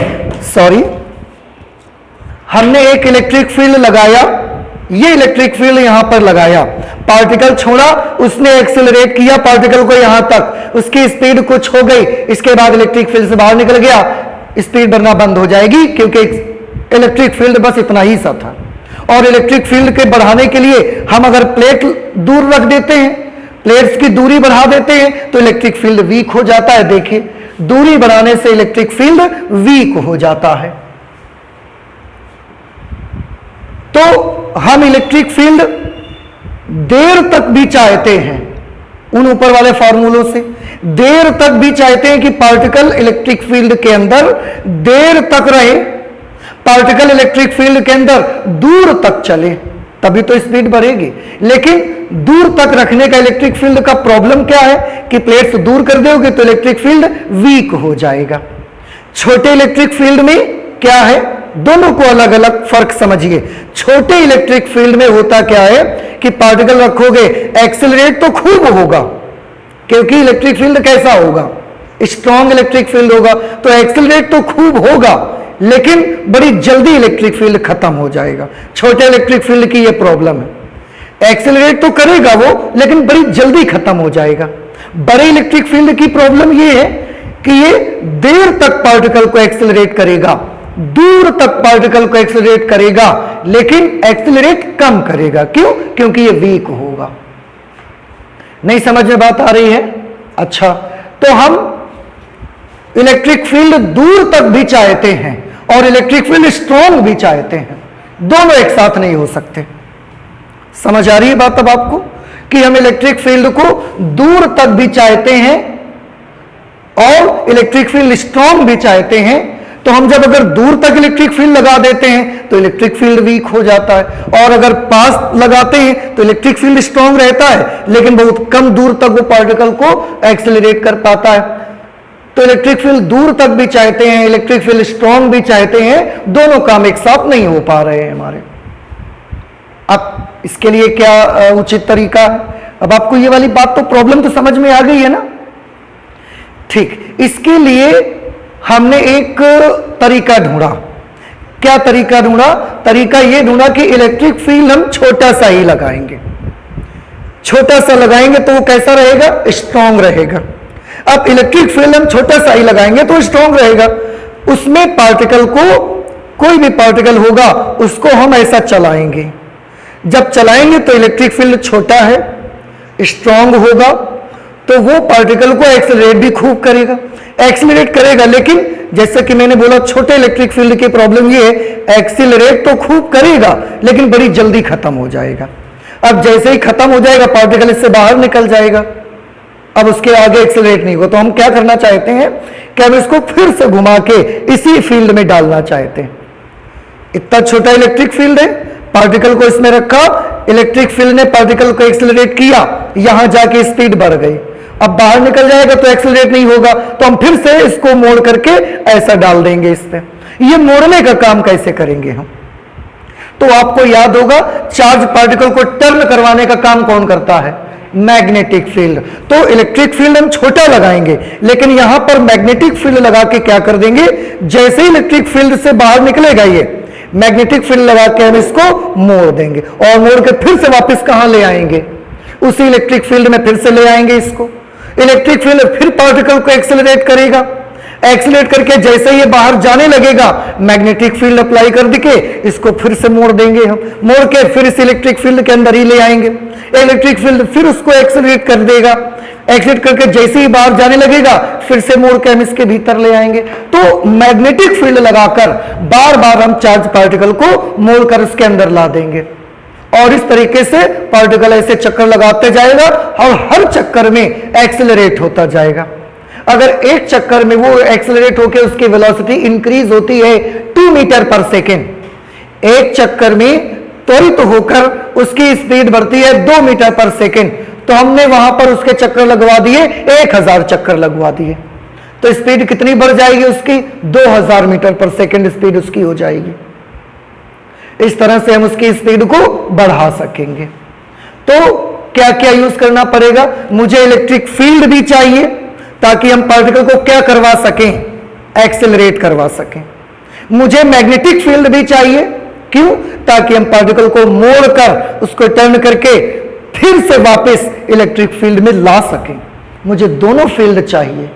हमने एक इलेक्ट्रिक फील्ड लगाया, ये इलेक्ट्रिक फील्ड यहां पर लगाया, पार्टिकल छोड़ा, उसने एक्सेलरेट किया पार्टिकल को यहां तक, उसकी स्पीड कुछ हो गई, इसके बाद इलेक्ट्रिक फील्ड से बाहर निकल गया, स्पीड बढ़ना बंद हो जाएगी, क्योंकि इलेक्ट्रिक फील्ड बस इतना ही सा था। और इलेक्ट्रिक फील्ड के बढ़ाने के लिए हम अगर प्लेट दूर रख देते हैं, प्लेट्स की दूरी बढ़ा देते हैं, तो इलेक्ट्रिक फील्ड वीक हो जाता है। देखिए, दूरी बढ़ाने से इलेक्ट्रिक फील्ड वीक हो जाता है। तो हम इलेक्ट्रिक फील्ड देर तक भी चाहते हैं, उन ऊपर वाले फॉर्मूलों से देर तक भी चाहते हैं कि पार्टिकल इलेक्ट्रिक फील्ड के अंदर देर तक रहे, पार्टिकल इलेक्ट्रिक फील्ड के अंदर दूर तक चले, तभी तो स्पीड बढ़ेगी। लेकिन दूर तक रखने का इलेक्ट्रिक फील्ड का प्रॉब्लम क्या है कि प्लेट्स दूर कर दोगे तो इलेक्ट्रिक फील्ड वीक हो जाएगा। छोटे इलेक्ट्रिक फील्ड में क्या है, दोनों को अलग अलग फर्क समझिए। छोटे इलेक्ट्रिक फील्ड में होता क्या है कि पार्टिकल रखोगे, एक्सेलरेट तो खूब होगा, क्योंकि इलेक्ट्रिक फील्ड कैसा होगा, स्ट्रॉन्ग इलेक्ट्रिक फील्ड होगा, तो एक्सेलरेट तो खूब होगा, लेकिन बड़ी जल्दी इलेक्ट्रिक फील्ड खत्म हो जाएगा। छोटे इलेक्ट्रिक फील्ड की यह प्रॉब्लम है, एक्सेलरेट तो करेगा वो, लेकिन बड़ी जल्दी खत्म हो जाएगा। बड़े इलेक्ट्रिक फील्ड की प्रॉब्लम यह है कि ये देर तक पार्टिकल को एक्सेलरेट करेगा, दूर तक पार्टिकल को एक्सेलरेट करेगा, लेकिन एक्सेलरेट कम करेगा। क्यों? क्योंकि ये वीक होगा। नहीं समझ में बात आ रही है? अच्छा, तो हम इलेक्ट्रिक फील्ड दूर तक भी चाहते हैं और इलेक्ट्रिक फील्ड स्ट्रॉन्ग भी चाहते हैं, दोनों एक साथ नहीं हो सकते। समझ आ रही है बात अब आपको कि हम इलेक्ट्रिक फील्ड को दूर तक भी चाहते हैं और इलेक्ट्रिक फील्ड स्ट्रॉन्ग भी चाहते हैं। तो हम जब अगर दूर तक इलेक्ट्रिक फील्ड लगा देते हैं तो इलेक्ट्रिक फील्ड वीक हो जाता है, और अगर पास लगाते हैं तो इलेक्ट्रिक फील्ड स्ट्रॉन्ग रहता है, लेकिन बहुत कम दूर तक वो पार्टिकल को एक्सेलरेट कर पाता है। तो इलेक्ट्रिक फील्ड दूर तक भी चाहते हैं, इलेक्ट्रिक फील्ड स्ट्रॉन्ग भी चाहते हैं, दोनों काम एक साथ नहीं हो पा रहे हैं हमारे। अब इसके लिए क्या उचित तरीका है? अब आपको ये वाली बात तो प्रॉब्लम तो समझ में आ गई है ना? ठीक, इसके लिए हमने एक तरीका ढूंढा। क्या तरीका ढूंढा? तरीका यह ढूंढा कि इलेक्ट्रिक फील्ड हम छोटा सा ही लगाएंगे। छोटा सा लगाएंगे तो वो कैसा रहेगा? स्ट्रॉन्ग रहेगा। अब इलेक्ट्रिक फील्ड हम छोटा सा ही लगाएंगे तो स्ट्रॉन्ग रहेगा। उसमें पार्टिकल को, कोई भी पार्टिकल होगा उसको हम ऐसा चलाएंगे। जब चलाएंगे तो इलेक्ट्रिक फील्ड छोटा है, स्ट्रॉन्ग होगा, तो वो पार्टिकल को एक्सेलरेट भी खूब करेगा, एक्सेलरेट करेगा। लेकिन जैसे कि मैंने बोला, छोटे इलेक्ट्रिक फील्ड की प्रॉब्लम ये है, एक्सेलरेट तो खूब करेगा लेकिन बड़ी जल्दी खत्म हो जाएगा। अब जैसे ही खत्म हो जाएगा पार्टिकल इससे बाहर निकल जाएगा, अब उसके आगे एक्सेलरेट नहीं होगा। तो हम क्या करना चाहते हैं कि हम इसको फिर से घुमा के इसी फील्ड में डालना चाहते हैं। इतना छोटा इलेक्ट्रिक फील्ड है, पार्टिकल को इसमें रखा, इलेक्ट्रिक फील्ड ने पार्टिकल को एक्सेलरेट किया, यहां जाके स्पीड बढ़ गई, अब बाहर निकल जाएगा तो एक्सेलरेट नहीं होगा, तो हम फिर से इसको मोड़ करके ऐसा डाल देंगे इस पे। ये मोड़ने का काम कैसे करेंगे हम? तो आपको याद होगा, चार्ज पार्टिकल को टर्न करवाने का काम कौन करता है? Magnetic field. तो इलेक्ट्रिक फील्ड हम छोटा लगाएंगे, लेकिन यहां पर मैग्नेटिक फील्ड लगा के क्या कर देंगे, जैसे ही इलेक्ट्रिक फील्ड से बाहर निकलेगा ये मैग्नेटिक फील्ड लगा के हम इसको मोड़ देंगे, और मोड़ के फिर से वापस कहां ले आएंगे? उसी इलेक्ट्रिक फील्ड में फिर से ले आएंगे इसको। इलेक्ट्रिक फील्ड फिर पार्टिकल को एक्सेलरेट करेगा, एक्सेलरेट करके जैसे ये बाहर जाने लगेगा मैग्नेटिक फील्ड अप्लाई कर देके इसको फिर से मोड़ देंगे हम, मोड़ के फिर इस इलेक्ट्रिक फील्ड के अंदर ही ले आएंगे। इलेक्ट्रिक फील्ड फिर उसको एक्सेलरेट कर देगा, एक्सेलरेट करके जैसे ही बाहर जाने लगेगा फिर से मोड़ के हम इसके भीतर ले आएंगे। तो मैग्नेटिक फील्ड लगाकर बार बार हम चार्ज पार्टिकल को मोड़ कर उसके अंदर ला देंगे, और इस तरीके से पार्टिकल ऐसे चक्कर लगाते जाएगा और हर चक्कर में एक्सेलरेट होता जाएगा। अगर एक चक्कर में वो एक्सेलरेट होकर उसकी वेलोसिटी इंक्रीज होती है 2 मीटर पर सेकेंड, एक चक्कर में त्वरित होकर उसकी स्पीड बढ़ती है 2 मीटर पर सेकेंड, तो हमने वहां पर उसके चक्कर लगवा दिए 1000 चक्कर लगवा दिए, तो स्पीड कितनी बढ़ जाएगी उसकी? 2000 मीटर पर सेकेंड स्पीड उसकी हो जाएगी। इस तरह से हम उसकी स्पीड को बढ़ा सकेंगे। तो क्या क्या यूज करना पड़ेगा? मुझे इलेक्ट्रिक फील्ड भी चाहिए ताकि हम पार्टिकल को क्या करवा सकें? एक्सेलरेट करवा सकें। मुझे मैग्नेटिक फील्ड भी चाहिए, क्यों? ताकि हम पार्टिकल को मोड़कर उसको टर्न करके फिर से वापस इलेक्ट्रिक फील्ड में ला सकें। मुझे दोनों फील्ड चाहिए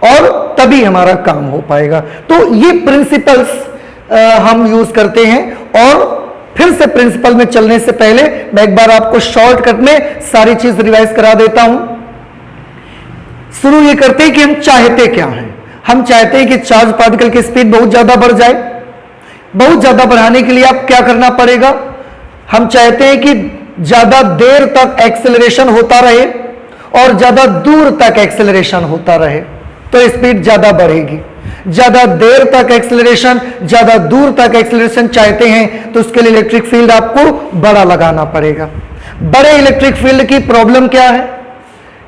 और तभी हमारा काम हो पाएगा। तो ये प्रिंसिपल्स हम यूज करते हैं। और फिर से प्रिंसिपल में चलने से पहले मैं एक बार आपको शॉर्टकट में सारी चीज रिवाइज करा देता हूं। शुरू ये करते हैं कि हम चाहते क्या हैं। हम चाहते हैं कि चार्ज पार्टिकल की स्पीड बहुत ज्यादा बढ़ जाए। बहुत ज्यादा बढ़ाने के लिए आप क्या करना पड़ेगा? हम चाहते हैं कि ज्यादा देर तक एक्सेलरेशन होता रहे और ज्यादा दूर तक एक्सेलरेशन होता रहे, तो स्पीड ज्यादा बढ़ेगी। ज्यादा देर तक एक्सेलरेशन, ज्यादा दूर तक एक्सेलरेशन चाहते हैं तो उसके लिए इलेक्ट्रिक फील्ड आपको बड़ा लगाना पड़ेगा। बड़े इलेक्ट्रिक फील्ड की प्रॉब्लम क्या है?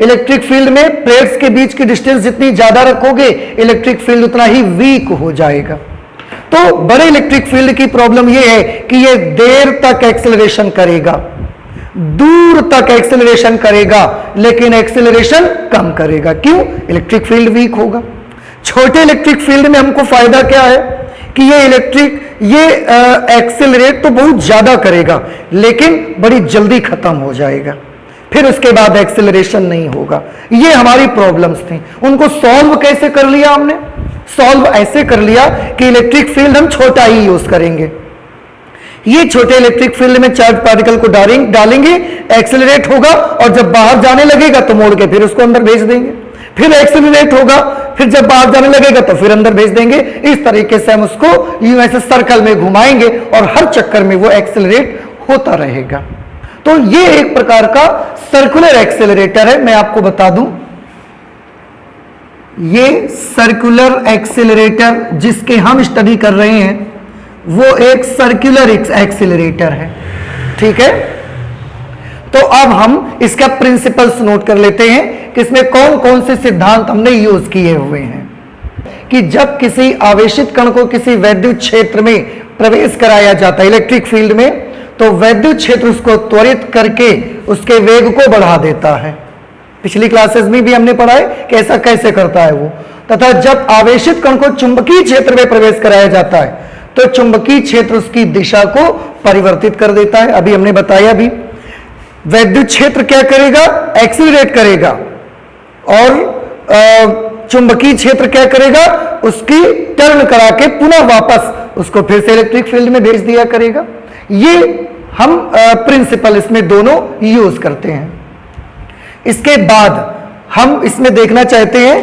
इलेक्ट्रिक फील्ड में प्लेट्स के बीच की डिस्टेंस जितनी ज्यादा रखोगे इलेक्ट्रिक फील्ड उतना ही वीक हो जाएगा। तो बड़े इलेक्ट्रिक फील्ड की प्रॉब्लम यह है कि यह देर तक एक्सेलरेशन करेगा, दूर तक एक्सेलरेशन करेगा, लेकिन एक्सेलरेशन कम करेगा। क्यों? इलेक्ट्रिक फील्ड वीक होगा। छोटे इलेक्ट्रिक फील्ड में हमको फायदा क्या है कि ये एक्सेलरेट तो बहुत ज्यादा करेगा लेकिन बड़ी जल्दी खत्म हो जाएगा, फिर उसके बाद एक्सेलरेशन नहीं होगा। ये हमारी प्रॉब्लम्स थी। उनको सॉल्व कैसे कर लिया हमने? सॉल्व ऐसे कर लिया कि इलेक्ट्रिक फील्ड हम छोटा ही यूज करेंगे। ये छोटे इलेक्ट्रिक फील्ड में चार्ज पार्टिकल को डालेंगे, एक्सेलरेट होगा और जब बाहर जाने लगेगा तो मोड़ के फिर उसको अंदर भेज देंगे, फिर एक्सेलरेट होगा, फिर जब बाहर जाने लगेगा तो फिर अंदर भेज देंगे। इस तरीके से हम उसको यूं ऐसे सर्कल में घुमाएंगे और हर चक्कर में वो एक्सेलरेट होता रहेगा। तो ये एक प्रकार का सर्कुलर एक्सेलरेटर है। मैं आपको बता दूं, ये सर्कुलर एक्सेलरेटर जिसके हम स्टडी कर रहे हैं वो एक सर्कुलर एक्सेलरेटर है। ठीक है, तो अब हम इसका प्रिंसिपल्स नोट कर लेते हैं कि इसमें कौन कौन से सिद्धांत हमने यूज किए हुए हैं। कि जब किसी आवेशित कण को किसी वैद्युत क्षेत्र में प्रवेश कराया जाता है इलेक्ट्रिक फील्ड में, तो वैद्युत क्षेत्र उसको त्वरित करके उसके वेग को बढ़ा देता है। पिछली क्लासेस में भी हमने पढ़ा है कि ऐसा कैसे करता है वो। तथा जब आवेशित कण को चुंबकीय क्षेत्र में प्रवेश कराया जाता है तो चुंबकीय क्षेत्र उसकी दिशा को परिवर्तित कर देता है। अभी हमने बताया भी वैद्युत क्षेत्र क्या करेगा? एक्सीलरेट करेगा और चुंबकीय क्षेत्र क्या करेगा? उसकी टर्न करा के पुनः वापस उसको फिर से इलेक्ट्रिक फील्ड में भेज दिया करेगा। ये हम प्रिंसिपल इसमें दोनों यूज करते हैं। इसके बाद हम इसमें देखना चाहते हैं,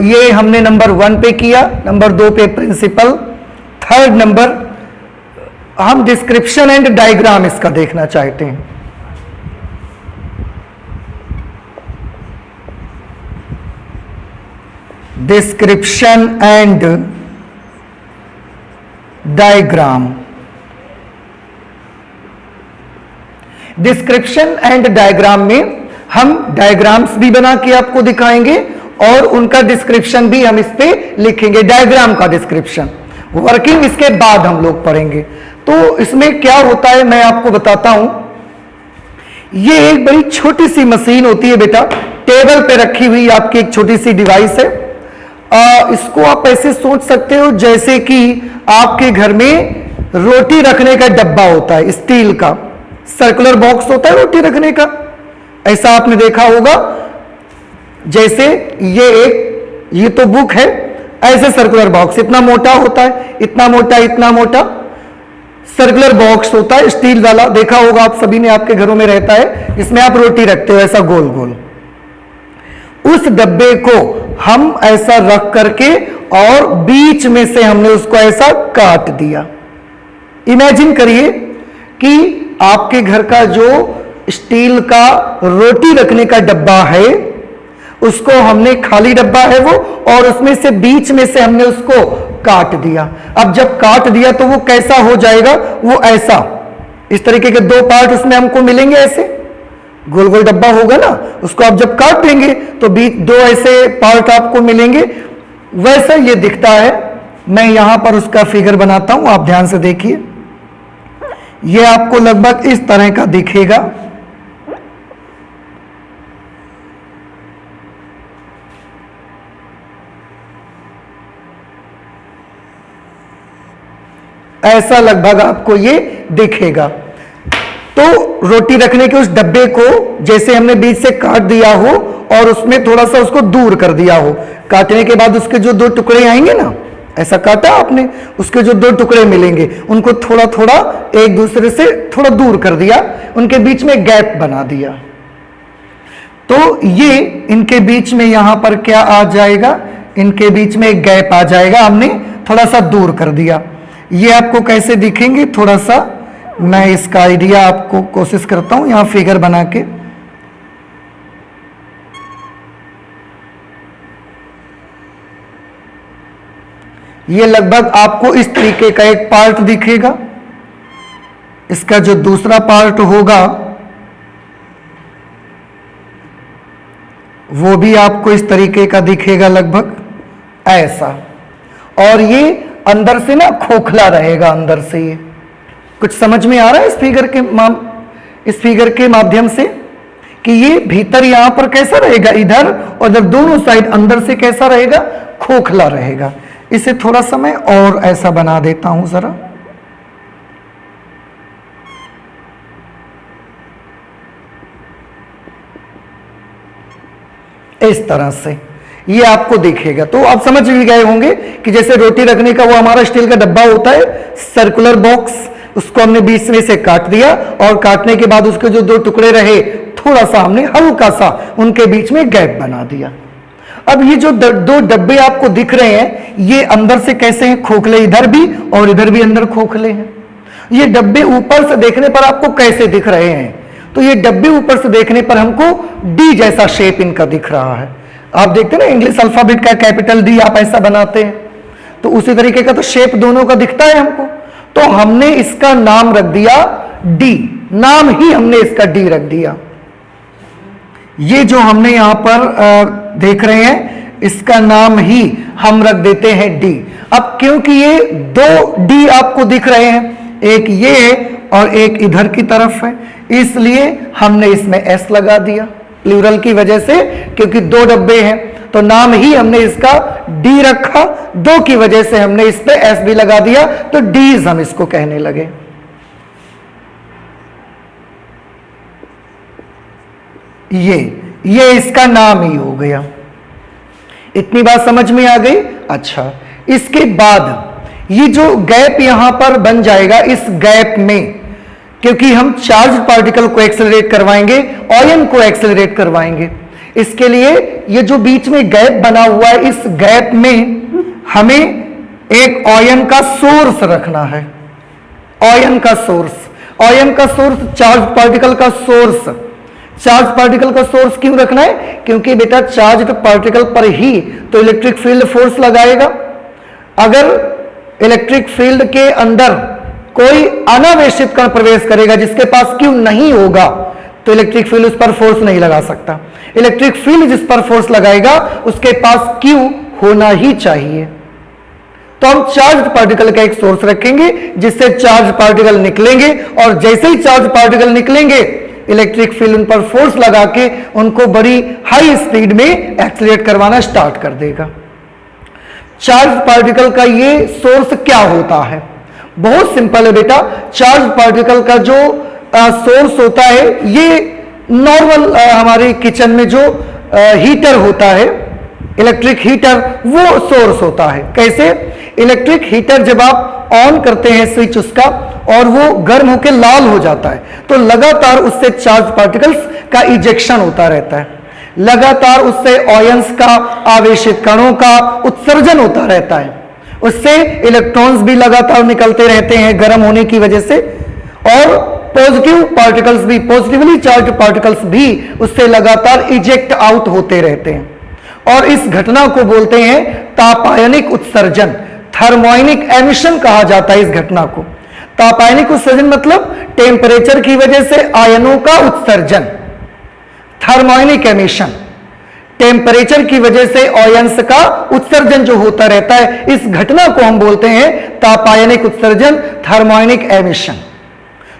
ये हमने नंबर 1 पे किया, नंबर 2 पे प्रिंसिपल, थर्ड नंबर हम डिस्क्रिप्शन एंड डायग्राम इसका देखना चाहते हैं। Description and diagram. Description and diagram में हम डायग्राम्स भी बना के आपको दिखाएंगे और उनका डिस्क्रिप्शन भी हम इस पे लिखेंगे। डायग्राम का डिस्क्रिप्शन, वर्किंग इसके बाद हम लोग पढ़ेंगे। तो इसमें क्या होता है मैं आपको बताता हूं। ये एक बड़ी छोटी सी मशीन होती है बेटा, टेबल पे रखी हुई आपकी एक छोटी सी डिवाइस है। इसको आप ऐसे सोच सकते हो जैसे कि आपके घर में रोटी रखने का डब्बा होता है, स्टील का सर्कुलर बॉक्स होता है रोटी रखने का। ऐसा आपने देखा होगा। जैसे ये तो बुक है, ऐसे सर्कुलर बॉक्स इतना मोटा होता है, इतना मोटा सर्कुलर बॉक्स होता है स्टील वाला, देखा होगा आप सभी ने, आपके घरों में रहता है, जिसमें आप रोटी रखते हो ऐसा गोल गोल। उस डब्बे को हम ऐसा रख करके और बीच में से हमने उसको ऐसा काट दिया। इमेजिन करिए कि आपके घर का जो स्टील का रोटी रखने का डब्बा है, उसको हमने, खाली डब्बा है वो, और उसमें से बीच में से हमने उसको काट दिया। अब जब काट दिया तो वो कैसा हो जाएगा, वो ऐसा, इस तरीके के दो पार्ट उसमें हमको मिलेंगे, ऐसे गोल गोल डब्बा होगा ना, उसको आप जब काट देंगे तो बीच दो ऐसे पार्ट आपको मिलेंगे, वैसा ये दिखता है। मैं यहां पर उसका फिगर बनाता हूं, आप ध्यान से देखिए। ये आपको लगभग इस तरह का दिखेगा। ऐसा लगभग आपको ये दिखेगा। तो रोटी रखने के उस डब्बे को जैसे हमने बीच से काट दिया हो और उसमें थोड़ा सा उसको दूर कर दिया हो, काटने के बाद उसके जो दो टुकड़े आएंगे ना, ऐसा काटा आपने, उसके जो दो टुकड़े मिलेंगे उनको थोड़ा थोड़ा एक दूसरे से थोड़ा दूर कर दिया, उनके बीच में गैप बना दिया। तो ये इनके बीच में यहां पर क्या आ जाएगा, इनके बीच में एक गैप आ जाएगा, हमने थोड़ा सा दूर कर दिया। ये आपको कैसे दिखेंगे, थोड़ा सा मैं इसका आइडिया आपको कोशिश करता हूं यहां फिगर बना के। ये लगभग आपको इस तरीके का एक पार्ट दिखेगा। इसका जो दूसरा पार्ट होगा वो भी आपको इस तरीके का दिखेगा, लगभग ऐसा। और ये अंदर से ना खोखला रहेगा, अंदर से। ये कुछ समझ में आ रहा है इस फिगर के माध्यम से कि ये भीतर यहां पर कैसा रहेगा, इधर, और इधर दोनों साइड अंदर से कैसा रहेगा, खोखला रहेगा। इसे थोड़ा सा मैं और ऐसा बना देता हूं जरा। इस तरह से ये आपको दिखेगा। तो आप समझ भी गए होंगे कि जैसे रोटी रखने का वो हमारा स्टील का डब्बा होता है, सर्कुलर बॉक्स, उसको हमने बीच में से काट दिया और काटने के बाद उसके जो दो टुकड़े रहे, थोड़ा सा हमने हल्का सा उनके बीच में गैप बना दिया। अब ये जो दो डब्बे आपको दिख रहे हैं, ये अंदर से कैसे हैं, खोखले, इधर भी और इधर भी अंदर खोखले हैं। ये डब्बे ऊपर से देखने पर आपको कैसे दिख रहे हैं, तो ये डब्बे ऊपर से देखने पर हमको डी जैसा शेप इनका दिख रहा है। आप देखते हैं ना इंग्लिश अल्फाबेट का कैपिटल डी आप ऐसा बनाते हैं, तो उसी तरीके का तो शेप दोनों का दिखता है हमको। तो हमने इसका नाम रख दिया डी, नाम ही हमने इसका डी रख दिया। ये जो हमने यहां पर देख रहे हैं, इसका नाम ही हम रख देते हैं डी। अब क्योंकि ये दो डी आपको दिख रहे हैं, एक ये और एक इधर की तरफ है, इसलिए हमने इसमें एस लगा दिया, प्लूरल की वजह से, क्योंकि दो डब्बे हैं तो नाम ही हमने इसका डी रखा, दो की वजह से हमने इस पे एस भी लगा दिया, तो डीज हम इसको कहने लगे। ये इसका नाम ही हो गया। इतनी बात समझ में आ गई। अच्छा, इसके बाद ये जो गैप यहां पर बन जाएगा, इस गैप में क्योंकि हम चार्ज पार्टिकल को एक्सेलरेट करवाएंगे, आयन को एक्सेलरेट करवाएंगे, इसके लिए ये जो बीच में गैप बना हुआ है, इस गैप में हमें एक आयन का सोर्स रखना है। आयन का सोर्स चार्ज पार्टिकल का सोर्स। चार्ज पार्टिकल का सोर्स क्यों रखना है, क्योंकि बेटा चार्ज पार्टिकल पर ही तो इलेक्ट्रिक फील्ड फोर्स लगाएगा। अगर इलेक्ट्रिक फील्ड के अंदर कोई अनावेशित कण प्रवेश करेगा जिसके पास क्यू नहीं होगा, तो इलेक्ट्रिक फील्ड उस पर फोर्स नहीं लगा सकता। इलेक्ट्रिक फील्ड जिस पर फोर्स लगाएगा उसके पास क्यू होना ही चाहिए। तो हम चार्ज पार्टिकल का एक सोर्स रखेंगे जिससे चार्ज पार्टिकल निकलेंगे, और जैसे ही चार्ज पार्टिकल निकलेंगे इलेक्ट्रिक फील्ड उन पर फोर्स लगा के उनको बड़ी हाई स्पीड में एक्सीलरेट करवाना स्टार्ट कर देगा। चार्ज पार्टिकल का ये सोर्स क्या होता है, बहुत सिंपल है बेटा। चार्ज पार्टिकल का जो सोर्स होता है, ये नॉर्मल हमारे किचन में जो हीटर होता है, इलेक्ट्रिक हीटर, वो सोर्स होता है। कैसे, इलेक्ट्रिक हीटर जब आप ऑन करते हैं स्विच उसका, और वो गर्म होकर लाल हो जाता है, तो लगातार उससे चार्ज पार्टिकल्स का इजेक्शन होता रहता है, लगातार उससे आयंस का, आवेशित कणों का उत्सर्जन होता रहता है, उससे इलेक्ट्रॉन्स भी लगातार निकलते रहते हैं गर्म होने की वजह से, और पॉजिटिव पार्टिकल्स भी, पॉजिटिवली चार्ज पार्टिकल्स भी उससे लगातार इजेक्ट आउट होते रहते हैं और इस घटना को बोलते हैं तापायनिक उत्सर्जन, थर्मोनिक एमिशन कहा जाता है इस घटना को। तापायनिक उत्सर्जन मतलब टेम्परेचर की वजह से आयनों का उत्सर्जन, थर्मोनिक एमिशन टेम्परेचर की वजह से आयंस का उत्सर्जन जो होता रहता है, इस घटना को हम बोलते हैं तापायनिक उत्सर्जन, थर्मोनिक एमिशन।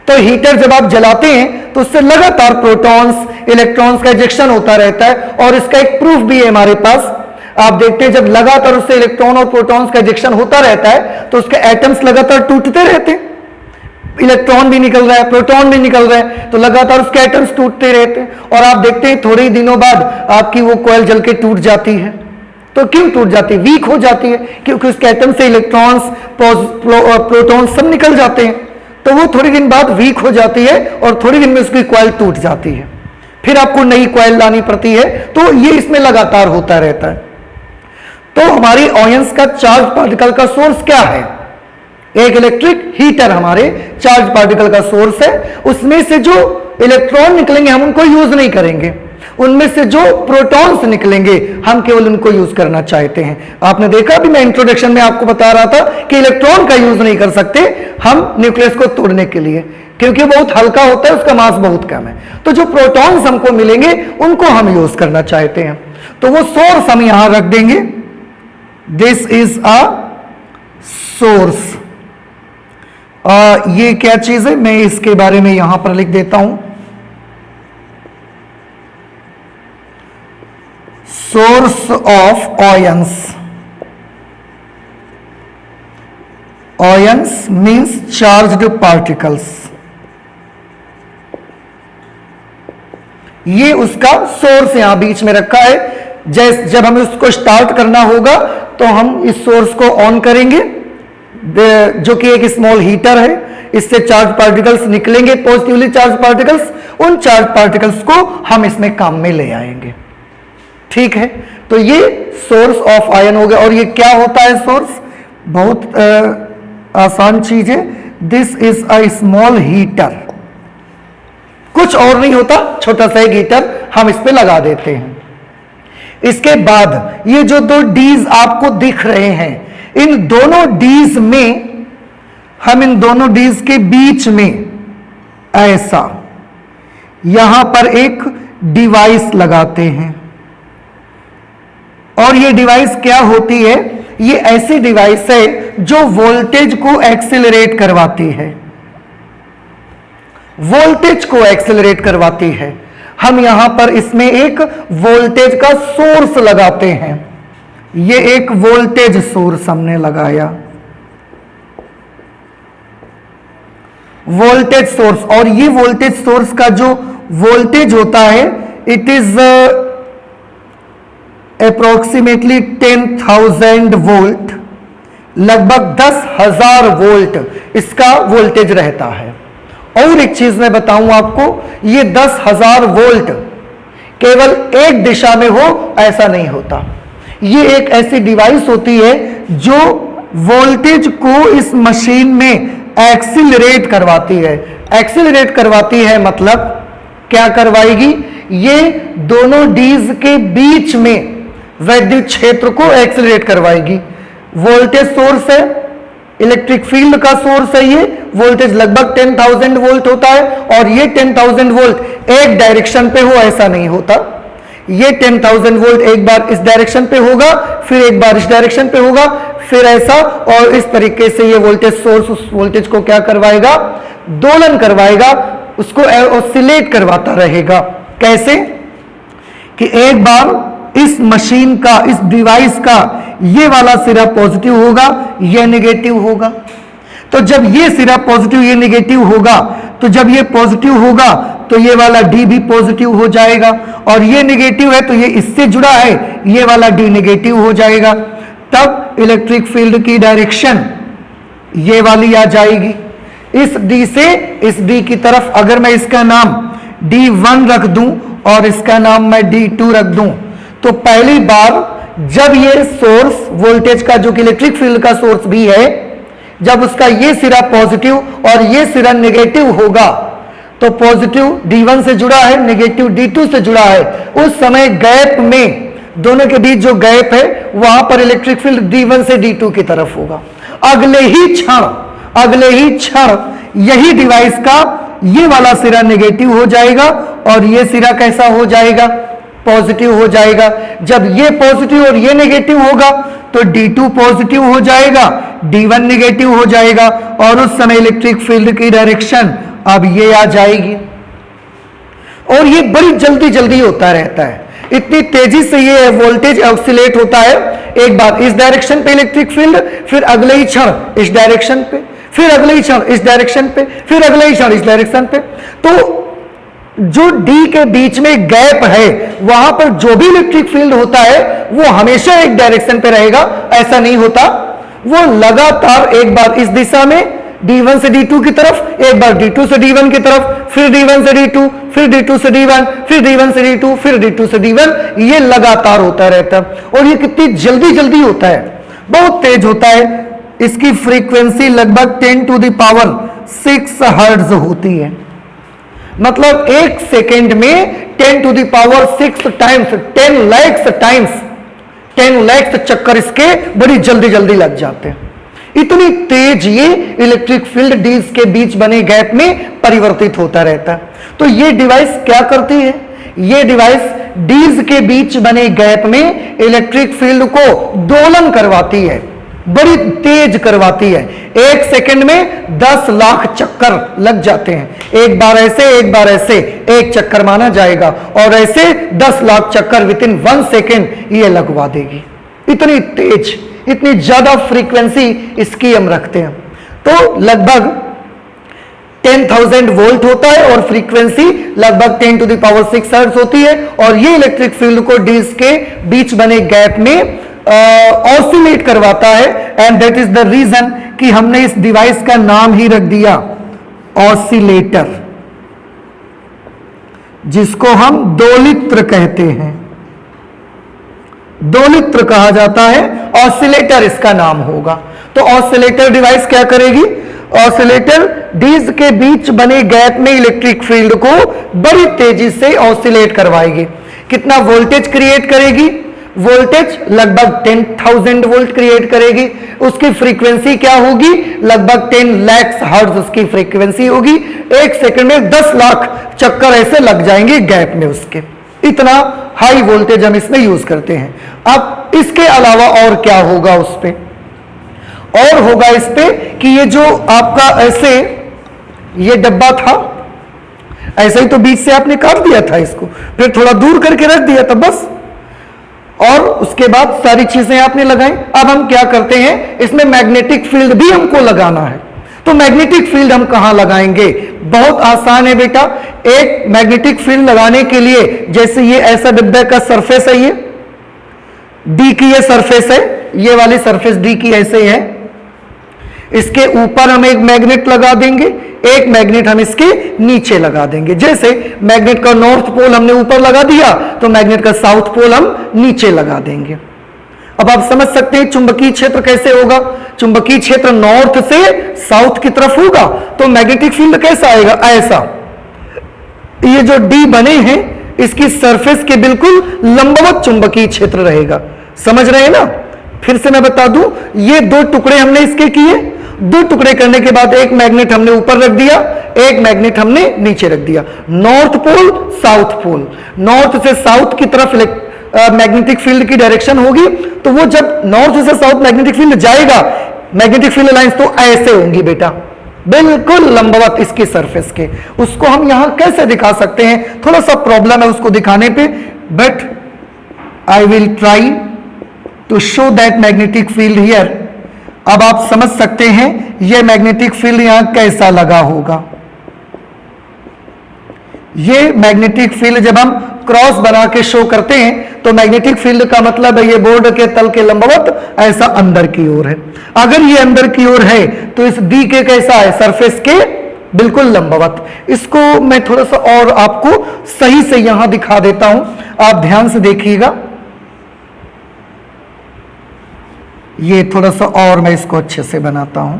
तो हीटर जब आप जलाते हैं तो उससे लगातार प्रोटॉन्स, इलेक्ट्रॉन्स का इजेक्शन होता रहता है और इसका एक प्रूफ भी है हमारे पास। आप देखते हैं जब लगातार उससे इलेक्ट्रॉन और प्रोटॉन्स का इजेक्शन होता रहता है तो उसके एटम्स लगातार टूटते रहते हैं, इलेक्ट्रॉन भी निकल रहा है, प्रोटॉन भी निकल रहा है, तो लगातार उसके एटम्स टूटते रहते हैं और आप देखते हैं थोड़े ही दिनों बाद आपकी वो कॉइल जल के टूट जाती है। तो क्यों टूट जाती है? वीक हो जाती है, क्योंकि उसके एटम से इलेक्ट्रॉन्स, प्रोटॉन्स सब निकल जाते हैं, तो वो थोड़ी दिन बाद वीक हो जाती है और थोड़ी दिन में उसकी कॉइल टूट जाती है, फिर आपको नई कॉइल लानी पड़ती है। तो ये इसमें लगातार होता रहता है। तो हमारी आयंस का चार्ज पार्टिकल का सोर्स क्या है? एक इलेक्ट्रिक हीटर हमारे चार्ज पार्टिकल का सोर्स है। उसमें से जो इलेक्ट्रॉन निकलेंगे हम उनको यूज नहीं करेंगे, उनमें से जो प्रोटॉन्स निकलेंगे हम केवल उनको यूज करना चाहते हैं। आपने देखा अभी मैं इंट्रोडक्शन में आपको बता रहा था कि इलेक्ट्रॉन का यूज नहीं कर सकते हम न्यूक्लियस को तोड़ने के लिए, क्योंकि बहुत हल्का होता है, उसका मास बहुत कम है। तो जो प्रोटॉन्स हमको मिलेंगे उनको हम यूज करना चाहते हैं, तो वो सोर्स हम यहां रख देंगे। This is a source. ये क्या चीज है, मैं इसके बारे में यहां पर लिख देता हूं। Source of ions, ions means charged particles, ये उसका सोर्स यहां बीच में रखा है। जब हमें उसको स्टार्ट करना होगा तो हम इस सोर्स को ऑन करेंगे, जो कि एक स्मॉल हीटर है। इससे चार्ज पार्टिकल्स निकलेंगे, पॉजिटिवली चार्ज पार्टिकल्स, उन चार्ज पार्टिकल्स को हम इसमें काम में ले आएंगे। ठीक है, तो ये सोर्स ऑफ आयन हो गया। और ये क्या होता है सोर्स? बहुत आसान चीज है। This is a small heater, कुछ और नहीं होता, छोटा सा एक हीटर हम इस पे लगा देते हैं। इसके बाद ये जो दो डीज आपको दिख रहे हैं, इन दोनों डीज में हम इन दोनों डीज के बीच में ऐसा यहां पर एक डिवाइस लगाते हैं। और ये डिवाइस क्या होती है? ये ऐसी डिवाइस है जो वोल्टेज को एक्सेलरेट करवाती है, वोल्टेज को एक्सेलरेट करवाती है। हम यहां पर इसमें एक वोल्टेज का सोर्स लगाते हैं। ये एक वोल्टेज सोर्स हमने लगाया, वोल्टेज सोर्स। और ये वोल्टेज सोर्स का जो वोल्टेज होता है, इट इज अप्रोक्सीमेटली 10,000 वोल्ट, लगभग 10,000 वोल्ट इसका वोल्टेज रहता है। और एक चीज मैं बताऊं आपको, ये 10,000 वोल्ट केवल एक दिशा में हो ऐसा नहीं होता। ये एक ऐसी डिवाइस होती है जो वोल्टेज को इस मशीन में एक्सिलरेट करवाती है। एक्सिलरेट करवाती है मतलब क्या करवाएगी? ये दोनों डीज के बीच में वैद्युत क्षेत्र को एक्सिलरेट करवाएगी। वोल्टेज सोर्स है, इलेक्ट्रिक फील्ड का सोर्स है। ये वोल्टेज लगभग 10,000 वोल्ट होता है और ये 10,000 वोल्ट एक डायरेक्शन पे हो ऐसा नहीं होता। ये 10,000 वोल्ट एक बार इस डायरेक्शन पे होगा, फिर एक बार इस डायरेक्शन पे होगा, फिर ऐसा, और इस तरीके से ये वोल्टेज सोर्स उस वोल्टेज को क्या करवाएगा? दोलन करवाएगा, उसको ऑसिलेट करवाता रहेगा। कैसे? कि एक बार इस मशीन का, इस डिवाइस का ये वाला सिरा पॉजिटिव होगा, ये नेगेटिव होगा। तो जब ये सिरा पॉजिटिव, ये नेगेटिव होगा, तो जब ये पॉजिटिव होगा तो ये वाला डी भी पॉजिटिव हो जाएगा, और ये नेगेटिव है तो ये इससे जुड़ा है, ये वाला डी नेगेटिव हो जाएगा। तब इलेक्ट्रिक फील्ड की डायरेक्शन ये वाली आ जाएगी। इस डी से इस डी की तरफ अगर मैं इसका नाम D1 रख दूं और इसका नाम मैं D2 रख दूं, तो पहली बार जब ये सोर्स वोल्टेज का, जो कि इलेक्ट्रिक फील्ड का सोर्स भी है, जब उसका ये सिरा पॉजिटिव और ये सिरा नेगेटिव होगा, तो पॉजिटिव D1 से जुड़ा है, नेगेटिव D2 से जुड़ा है, उस समय गैप में, दोनों के बीच जो गैप है वहां पर इलेक्ट्रिक फील्ड D1 से D2 की तरफ होगा। अगले ही क्षण यही डिवाइस का ये वाला सिरा नेगेटिव हो जाएगा और ये सिरा कैसा हो जाएगा, पॉजिटिव हो जाएगा। जब ये पॉजिटिव और ये नेगेटिव होगा तो D2 पॉजिटिव हो जाएगा, D1 नेगेटिव हो जाएगा और उस समय इलेक्ट्रिक फील्ड की डायरेक्शन अब ये आ जाएगी। और ये बड़ी जल्दी जल्दी होता रहता है, इतनी तेजी से ये वोल्टेज ऑसिलेट होता है। एक बार इस डायरेक्शन पे इलेक्ट्रिक फील्ड, फिर अगले ही क्षण इस डायरेक्शन पे, फिर अगले ही क्षण इस डायरेक्शन पे, फिर अगले ही क्षण इस डायरेक्शन पे। तो जो डी के बीच में गैप है वहां पर जो भी इलेक्ट्रिक फील्ड होता है वो हमेशा एक डायरेक्शन पे रहेगा, ऐसा नहीं होता। वो लगातार एक बार इस दिशा में D1 से D2 की तरफ, एक बार D2 से D1 की तरफ, फिर D1 से D2, फिर D2 से D1, फिर D1 से D2, फिर D2 से D1, ये लगातार होता रहता है। और ये कितनी जल्दी जल्दी होता है, बहुत तेज होता है। इसकी फ्रीक्वेंसी लगभग 10 टू द पावर 6 हर्ट्ज होती है, मतलब एक सेकेंड में 10 to the power 6 times, 10 lakh times, 10 lakh चक्कर इसके बड़ी जल्दी जल्दी लग जाते हैं। इतनी तेज ये इलेक्ट्रिक फील्ड डीज के बीच बने गैप में परिवर्तित होता रहता है। तो ये डिवाइस क्या करती है, ये डिवाइस डीज के बीच बने गैप में इलेक्ट्रिक फील्ड को दोलन करवाती है, बड़ी तेज करवाती है। एक सेकंड में 10 लाख चक्कर लग जाते हैं, एक बार ऐसे एक बार ऐसे, एक चक्कर माना जाएगा और ऐसे 10 लाख चक्कर विद इन 1 सेकेंड ये लगवा देगी। इतनी तेज, इतनी ज्यादा फ्रीक्वेंसी इसकी हम रखते हैं। तो लगभग 10,000 वोल्ट होता है और फ्रीक्वेंसी लगभग 10 टू द पावर 6 हर्ट्ज होती है। और ये इलेक्ट्रिक फील्ड को डीज के बीच बने गैप में ऑसिलेट करवाता है। And that is the reason कि हमने इस डिवाइस का नाम ही रख दिया ऑसिलेटर, जिसको हम दोलित्र कहते हैं, दोलित्र कहा जाता है, ऑसिलेटर इसका नाम होगा। तो ऑसिलेटर डिवाइस क्या करेगी, ऑसिलेटर डीज के बीच बने गैप में इलेक्ट्रिक फील्ड को बड़ी तेजी से ऑसिलेट करवाएगी। कितना वोल्टेज क्रिएट करेगी, वोल्टेज लगभग 10,000 वोल्ट क्रिएट करेगी। उसकी फ्रीक्वेंसी क्या होगी, लगभग 10 लाख हर्ट्ज उसकी फ्रीक्वेंसी होगी। एक सेकंड में 10 लाख चक्कर ऐसे लग जाएंगे गैप में उसके, इतना हाई वोल्टेज हम इसमें यूज करते हैं। अब इसके अलावा और क्या होगा उस पे, और होगा इस पे कि ये जो आपका ऐसे ये डब्बा था, ऐसे ही तो बीच से आपने काट दिया था इसको, फिर थोड़ा दूर करके रख दिया था बस, और उसके बाद सारी चीजें आपने लगाई। अब हम क्या करते हैं, इसमें मैग्नेटिक फील्ड भी हमको लगाना है। तो मैग्नेटिक फील्ड हम कहां लगाएंगे, बहुत आसान है बेटा। एक मैग्नेटिक फील्ड लगाने के लिए, जैसे ये ऐसा डिब्बे का सरफेस है, ये डी की ये सरफेस है, ये वाली सरफेस डी की ऐसे है, इसके ऊपर हम एक मैग्नेट लगा देंगे, एक मैग्नेट हम इसके नीचे लगा देंगे। जैसे मैग्नेट का नॉर्थ पोल हमने ऊपर लगा दिया, तो मैग्नेट का साउथ पोल हम नीचे लगा देंगे। अब आप समझ सकते हैं चुंबकीय क्षेत्र कैसे होगा, चुंबकीय क्षेत्र नॉर्थ से साउथ की तरफ होगा, तो मैग्नेटिक फील्ड कैसा आएगा, ऐसा। ये जो डी बने हैं इसकी सरफेस के बिल्कुल लंबवत चुंबकीय क्षेत्र रहेगा, समझ रहे हैं ना। फिर से मैं बता दूं, ये 2 टुकड़े हमने इसके किए, 2 टुकड़े करने के बाद एक मैग्नेट हमने ऊपर रख दिया, एक मैग्नेट हमने नीचे रख दिया। North pole south pole, north से साउथ की तरफ मैग्नेटिक फील्ड की डायरेक्शन होगी, तो वो जब नॉर्थ से साउथ मैग्नेटिक फील्ड जाएगा, मैग्नेटिक फील्ड लाइंस तो ऐसे होंगी बेटा, बिल्कुल लंबवत इसकी सरफेस के। उसको हम यहां कैसे दिखा सकते हैं, थोड़ा सा प्रॉब्लम है उसको दिखाने पे, but I will try to show that magnetic field here. अब आप समझ सकते हैं यह मैग्नेटिक फील्ड यहां कैसा लगा होगा। ये मैग्नेटिक फील्ड जब हम क्रॉस बना के शो करते हैं तो मैग्नेटिक फील्ड का मतलब है ये बोर्ड के तल के लंबवत, ऐसा अंदर की ओर है। अगर ये अंदर की ओर है तो इस डी के कैसा है, सरफेस के बिल्कुल लंबवत। इसको मैं थोड़ा सा और आपको सही से यहां दिखा देता हूं, आप ध्यान से देखिएगा। ये थोड़ा सा और मैं इसको अच्छे से बनाता हूं।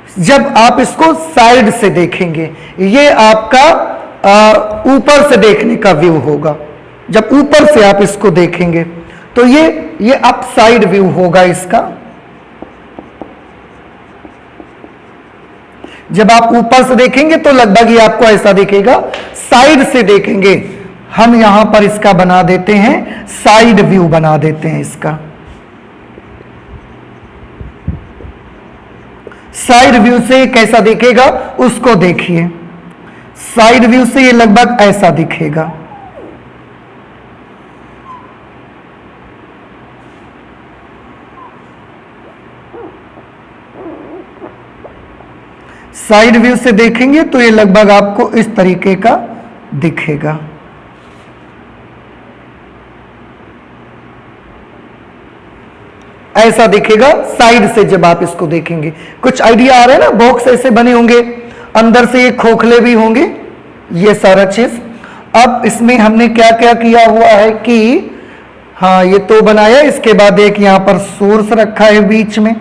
जब आप इसको साइड से देखेंगे, ये आपका ऊपर से देखने का व्यू होगा। जब ऊपर से आप इसको देखेंगे तो ये अप साइड व्यू होगा इसका। जब आप ऊपर से देखेंगे तो लगभग ये आपको ऐसा दिखेगा। साइड से देखेंगे, हम यहां पर इसका बना देते हैं, साइड व्यू बना देते हैं इसका। साइड व्यू से कैसा दिखेगा उसको देखिए। साइड व्यू से ये लगभग ऐसा दिखेगा। साइड व्यू से देखेंगे तो ये लगभग आपको इस तरीके का दिखेगा। ऐसा दिखेगा साइड से जब आप इसको देखेंगे। कुछ आइडिया आ रहा है ना? बॉक्स ऐसे बने होंगे, अंदर से ये खोखले भी होंगे, ये सारा चीज। अब इसमें हमने क्या क्या किया हुआ है कि हाँ, ये तो बनाया, इसके बाद एक यहां पर सोर्स रखा है बीच में।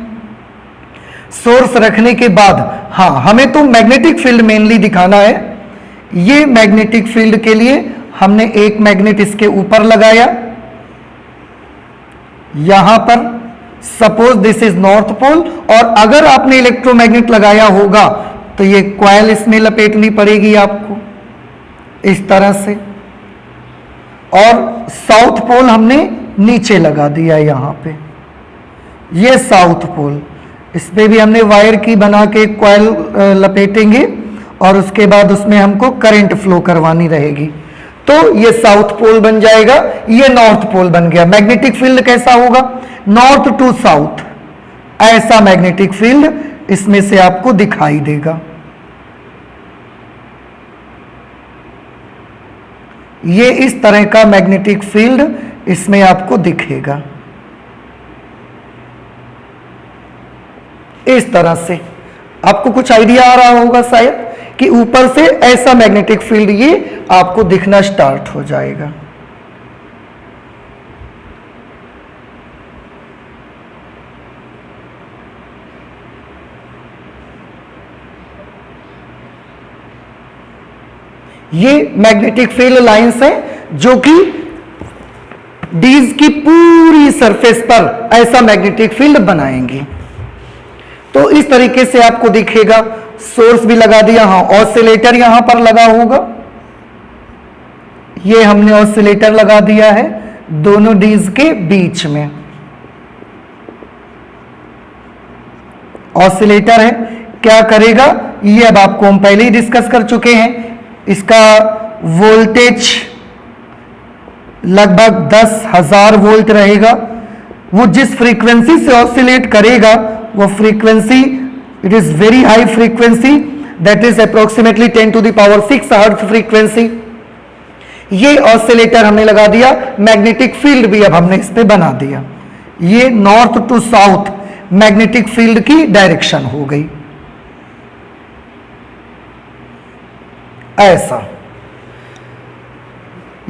सोर्स रखने के बाद हाँ, हमें तो मैग्नेटिक फील्ड मेनली दिखाना है। ये मैग्नेटिक फील्ड के लिए हमने एक मैग्नेट इसके ऊपर लगाया, यहां पर suppose this is north pole, और अगर आपने इलेक्ट्रोमैग्नेट लगाया होगा तो ये कॉइल इसमें लपेटनी पड़ेगी आपको इस तरह से। और साउथ पोल हमने नीचे लगा दिया यहां पे, ये साउथ पोल। इस पे भी हमने वायर की बना के कॉइल लपेटेंगे और उसके बाद उसमें हमको करंट फ्लो करवानी रहेगी, तो ये साउथ पोल बन जाएगा, ये नॉर्थ पोल बन गया। मैग्नेटिक फील्ड कैसा होगा? नॉर्थ टू साउथ, ऐसा मैग्नेटिक फील्ड इसमें से आपको दिखाई देगा। ये इस तरह का मैग्नेटिक फील्ड इसमें आपको दिखेगा, इस तरह से। आपको कुछ आइडिया आ रहा होगा शायद कि ऊपर से ऐसा मैग्नेटिक फील्ड ये आपको दिखना स्टार्ट हो जाएगा। ये मैग्नेटिक फील्ड लाइंस हैं जो कि डीज की पूरी सरफेस पर ऐसा मैग्नेटिक फील्ड बनाएंगी। तो इस तरीके से आपको दिखेगा। सोर्स भी लगा दिया, हाँ, ऑसिलेटर यहां पर लगा होगा, ये हमने ऑसिलेटर लगा दिया है दोनों डीज के बीच में। ऑसिलेटर है, क्या करेगा ये अब आपको हम पहले ही डिस्कस कर चुके हैं। इसका वोल्टेज लगभग 10,000 वोल्ट रहेगा। वो जिस फ्रीक्वेंसी से ऑसिलेट करेगा वो frequency, it is very high frequency, that is approximately 10 to the power 6 hertz frequency. ये ऑसिलेटर हमने लगा दिया। मैग्नेटिक फील्ड भी अब हमने इस पे बना दिया। ये north to south magnetic field की डायरेक्शन हो गई, ऐसा।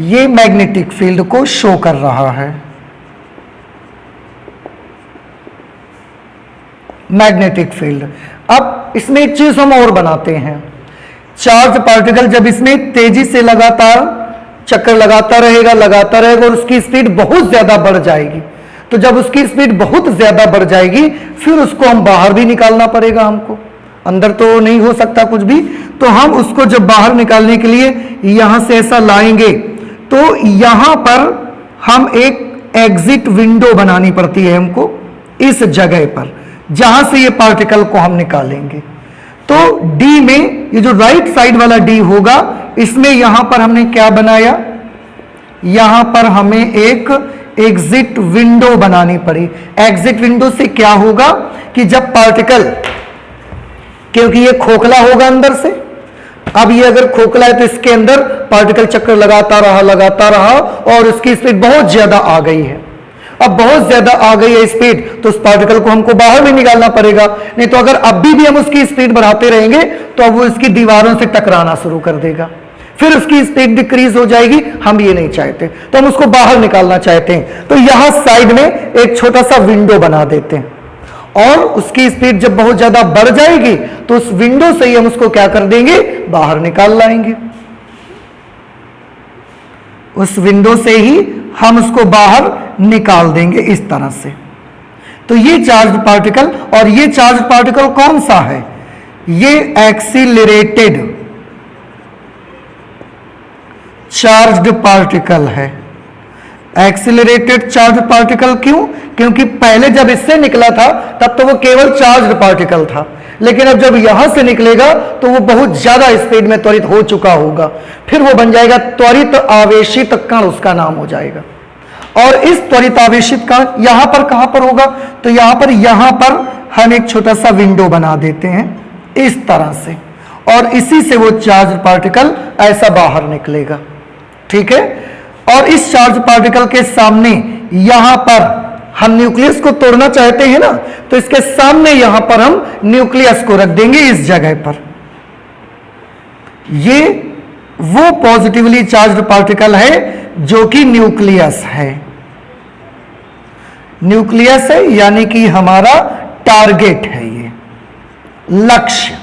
ये मैग्नेटिक फील्ड को शो कर रहा है। Magnetic field. अब इसमें एक चीज हम और बनाते हैं। चार्ज पार्टिकल जब इसमें तेजी से लगातार चक्कर लगाता रहेगा और उसकी स्पीड बहुत ज्यादा बढ़ जाएगी, तो जब उसकी स्पीड बहुत ज्यादा बढ़ जाएगी फिर उसको हम बाहर भी निकालना पड़ेगा हमको। अंदर तो नहीं हो सकता कुछ भी, तो हम उसको जब बाहर निकालने के लिए यहां से ऐसा लाएंगे तो यहां पर हम एक एग्जिट विंडो बनानी पड़ती है हमको इस जगह पर, जहां से ये पार्टिकल को हम निकालेंगे। तो डी में ये जो राइट साइड वाला डी होगा, इसमें यहां पर हमने क्या बनाया, यहां पर हमें एक एग्जिट विंडो बनानी पड़ी। एग्जिट विंडो से क्या होगा कि जब पार्टिकल, क्योंकि ये खोखला होगा अंदर से, अब ये अगर खोखला है तो इसके अंदर पार्टिकल चक्कर लगाता रहा और उसकी स्पीड बहुत ज्यादा आ गई है। अब बहुत ज्यादा आ गई है स्पीड, तो उस पार्टिकल को हमको बाहर भी निकालना पड़ेगा, नहीं तो अगर अभी भी हम उसकी स्पीड बढ़ाते रहेंगे तो अब वो इसकी दीवारों से टकराना शुरू कर देगा, फिर उसकी स्पीड डिक्रीज हो जाएगी। हम ये नहीं चाहते, तो हम उसको बाहर निकालना चाहते हैं। तो यहां साइड में एक छोटा सा विंडो बना देते हैं और उसकी स्पीड जब बहुत ज्यादा बढ़ जाएगी तो उस विंडो से ही हम उसको क्या कर देंगे, बाहर निकाल लाएंगे। उस विंडो से ही हम उसको बाहर निकाल देंगे इस तरह से। तो ये चार्ज पार्टिकल, और ये चार्ज पार्टिकल कौन सा है, ये एक्सीलरेटेड चार्ज्ड पार्टिकल है। एक्सीलरेटेड चार्ज पार्टिकल क्यों, क्योंकि पहले जब इससे निकला था तब तो वो केवल चार्ज्ड पार्टिकल था, लेकिन अब जब यहां से निकलेगा तो वो बहुत ज्यादा स्पीड में त्वरित हो चुका होगा, फिर वो बन जाएगा त्वरित आवेशित कण, उसका नाम हो जाएगा। और इस त्वरित आवेशित कण यहां पर कहां पर होगा, तो यहां पर हम एक छोटा सा विंडो बना देते हैं इस तरह से, और इसी से वो चार्ज पार्टिकल ऐसा बाहर निकलेगा। ठीक है, और इस चार्ज पार्टिकल के सामने यहां पर हम न्यूक्लियस को तोड़ना चाहते हैं ना, तो इसके सामने यहां पर हम न्यूक्लियस को रख देंगे इस जगह पर। ये वो पॉजिटिवली चार्ज्ड पार्टिकल है जो कि न्यूक्लियस है। न्यूक्लियस है यानी कि हमारा टारगेट है, ये लक्ष्य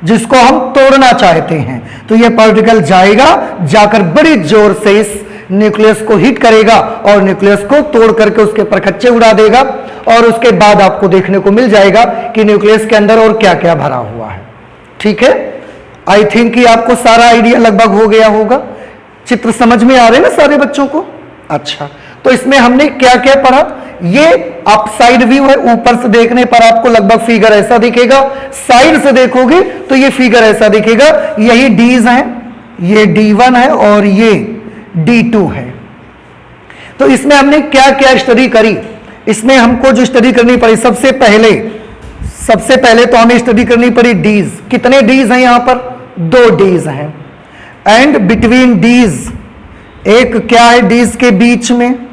जिसको हम तोड़ना चाहते हैं। तो ये पार्टिकल जाएगा, जाकर बड़ी जोर से इस न्यूक्लियस को हिट करेगा और न्यूक्लियस को तोड़ करके उसके परखच्चे उड़ा देगा, और उसके बाद आपको देखने को मिल जाएगा कि न्यूक्लियस के अंदर और क्या क्या भरा हुआ है। ठीक है, आई थिंक कि आपको सारा आइडिया लगभग हो गया होगा। चित्र समझ में आ रहे हैं ना सारे बच्चों को? अच्छा, तो इसमें हमने क्या क्या पढ़ा, ये अपसाइड व्यू है, ऊपर से देखने पर आपको लगभग फिगर ऐसा दिखेगा, साइड से देखोगे तो ये फिगर ऐसा दिखेगा। यही डीज हैं, ये D1 है और ये D2 है। तो इसमें हमने क्या क्या स्टडी करी, इसमें हमको जो स्टडी करनी पड़ी, सबसे पहले तो हमें स्टडी करनी पड़ी डीज। कितने डीज हैं यहां पर, 2 डीज हैं। एंड बिटवीन डीज, एक क्या है डीज के बीच में,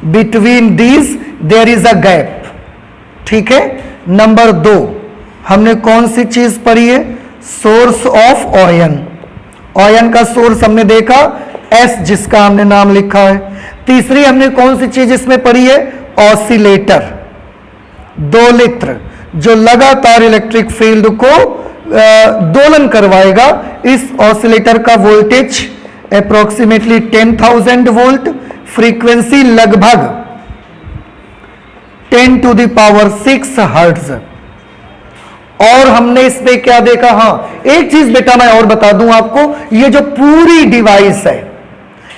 between dees there is a gap. ठीक है, नंबर 2 हमने कौन सी चीज पढ़ी है, सोर्स ऑफ आयन। आयन का सोर्स हमने देखा S, जिसका हमने नाम लिखा है। तीसरी हमने कौन सी चीज इसमें पढ़ी है, ऑसिलेटर, दोलित्र, जो लगातार इलेक्ट्रिक फील्ड को दोलन करवाएगा। इस ऑसिलेटर का वोल्टेज अप्रोक्सीमेटली 10,000 वोल्ट, फ्रीक्वेंसी लगभग 10⁶ हर्ट्ज। और हमने इसमें क्या देखा, हाँ एक चीज बेटा मैं और बता दूं आपको, ये जो पूरी डिवाइस है,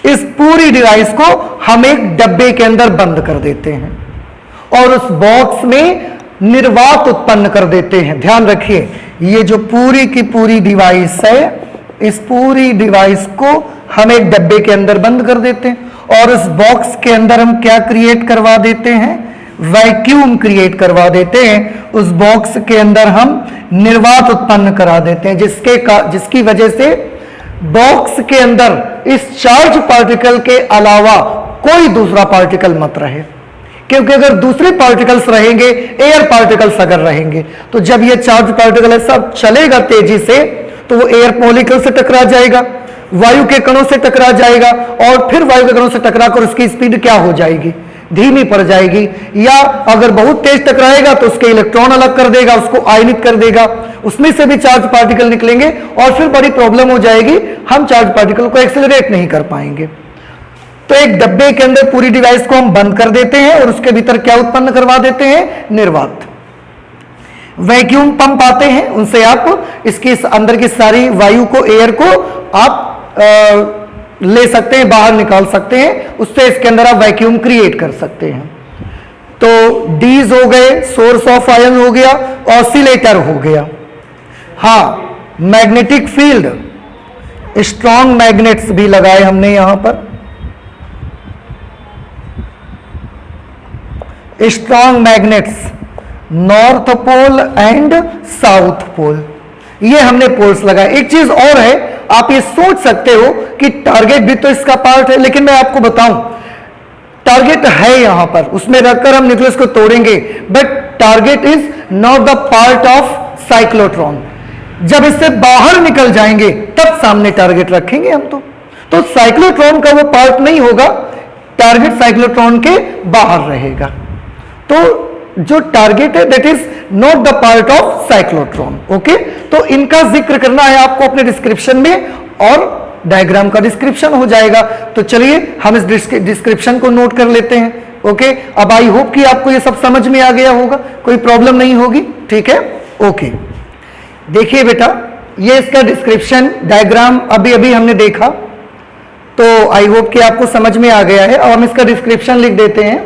इस पूरी डिवाइस को हम एक डब्बे के अंदर बंद कर देते हैं और उस बॉक्स में निर्वात उत्पन्न कर देते हैं। ध्यान रखिए, ये जो पूरी की पूरी डिवाइस है, इस पूरी डिवाइस को हम एक डब्बे के अंदर बंद कर देते हैं, और उस बॉक्स के अंदर हम क्या क्रिएट करवा देते हैं, वैक्यूम क्रिएट करवा देते हैं। उस बॉक्स के अंदर हम निर्वात उत्पन्न करा देते हैं, जिसकी वजह से बॉक्स के अंदर इस चार्ज पार्टिकल के अलावा कोई दूसरा पार्टिकल मत रहे, क्योंकि अगर दूसरे पार्टिकल्स रहेंगे, एयर पार्टिकल्स अगर रहेंगे, तो जब ये चार्ज पार्टिकल सब चलेगा तेजी से, तो वो एयर मॉलिक्यूल से टकरा जाएगा, वायु के कणों से टकरा जाएगा, और फिर वायु के कणों से टकराकर उसकी स्पीड क्या हो जाएगी, धीमी पड़ जाएगी। या अगर बहुत तेज टकराएगा तो उसके इलेक्ट्रॉन अलग कर देगा, उसको आयनित कर देगा, उसमें से भी चार्ज पार्टिकल निकलेंगे, और फिर बड़ी प्रॉब्लम हो जाएगी, हम चार्ज पार्टिकल को एक्सेलरेट नहीं कर पाएंगे। तो एक डब्बे के अंदर पूरी डिवाइस को हम बंद कर देते हैं और उसके भीतर क्या उत्पन्न करवा देते हैं, निर्वात। वैक्यूम पंप आते हैं, उनसे आप इसके अंदर की सारी वायु को, एयर को आप ले सकते हैं, बाहर निकाल सकते हैं, उससे इसके अंदर आप वैक्यूम क्रिएट कर सकते हैं। तो डीज हो गए, सोर्स ऑफ आयन हो गया, ऑसिलेटर हो गया। हाँ, मैग्नेटिक फील्ड, स्ट्रॉन्ग मैग्नेट्स भी लगाए हमने यहां पर, strong magnets, north pole and south pole, ये हमने पोल्स लगाए। एक चीज और है, आप ये सोच सकते हो कि टारगेट भी तो इसका पार्ट है, लेकिन मैं आपको बताऊं, टारगेट है यहां पर, उसमें रखकर हम न्यूक्लियस को तोड़ेंगे, but target is not the part of cyclotron. जब इससे बाहर निकल जाएंगे तब सामने टारगेट रखेंगे हम। तो साइक्लोट्रॉन का वो पार्ट नहीं होगा, टारगेट साइक्लोट्रॉन के बाहर रहेगा। तो जो टारगेट है that is not the part of cyclotron. Okay, तो इनका जिक्र करना है आपको अपने डिस्क्रिप्शन में और डायग्राम का डिस्क्रिप्शन हो जाएगा। तो चलिए हम इस डिस्क्रिप्शन को नोट कर लेते हैं। ओके, अब आई होप कि आपको ये सब समझ में आ गया होगा, कोई प्रॉब्लम नहीं होगी। ठीक है, ओके। देखिए बेटा, ये इसका डिस्क्रिप्शन डायग्राम अभी अभी हमने देखा, तो आई होप कि आपको समझ में आ गया है। और हम इसका डिस्क्रिप्शन लिख देते हैं।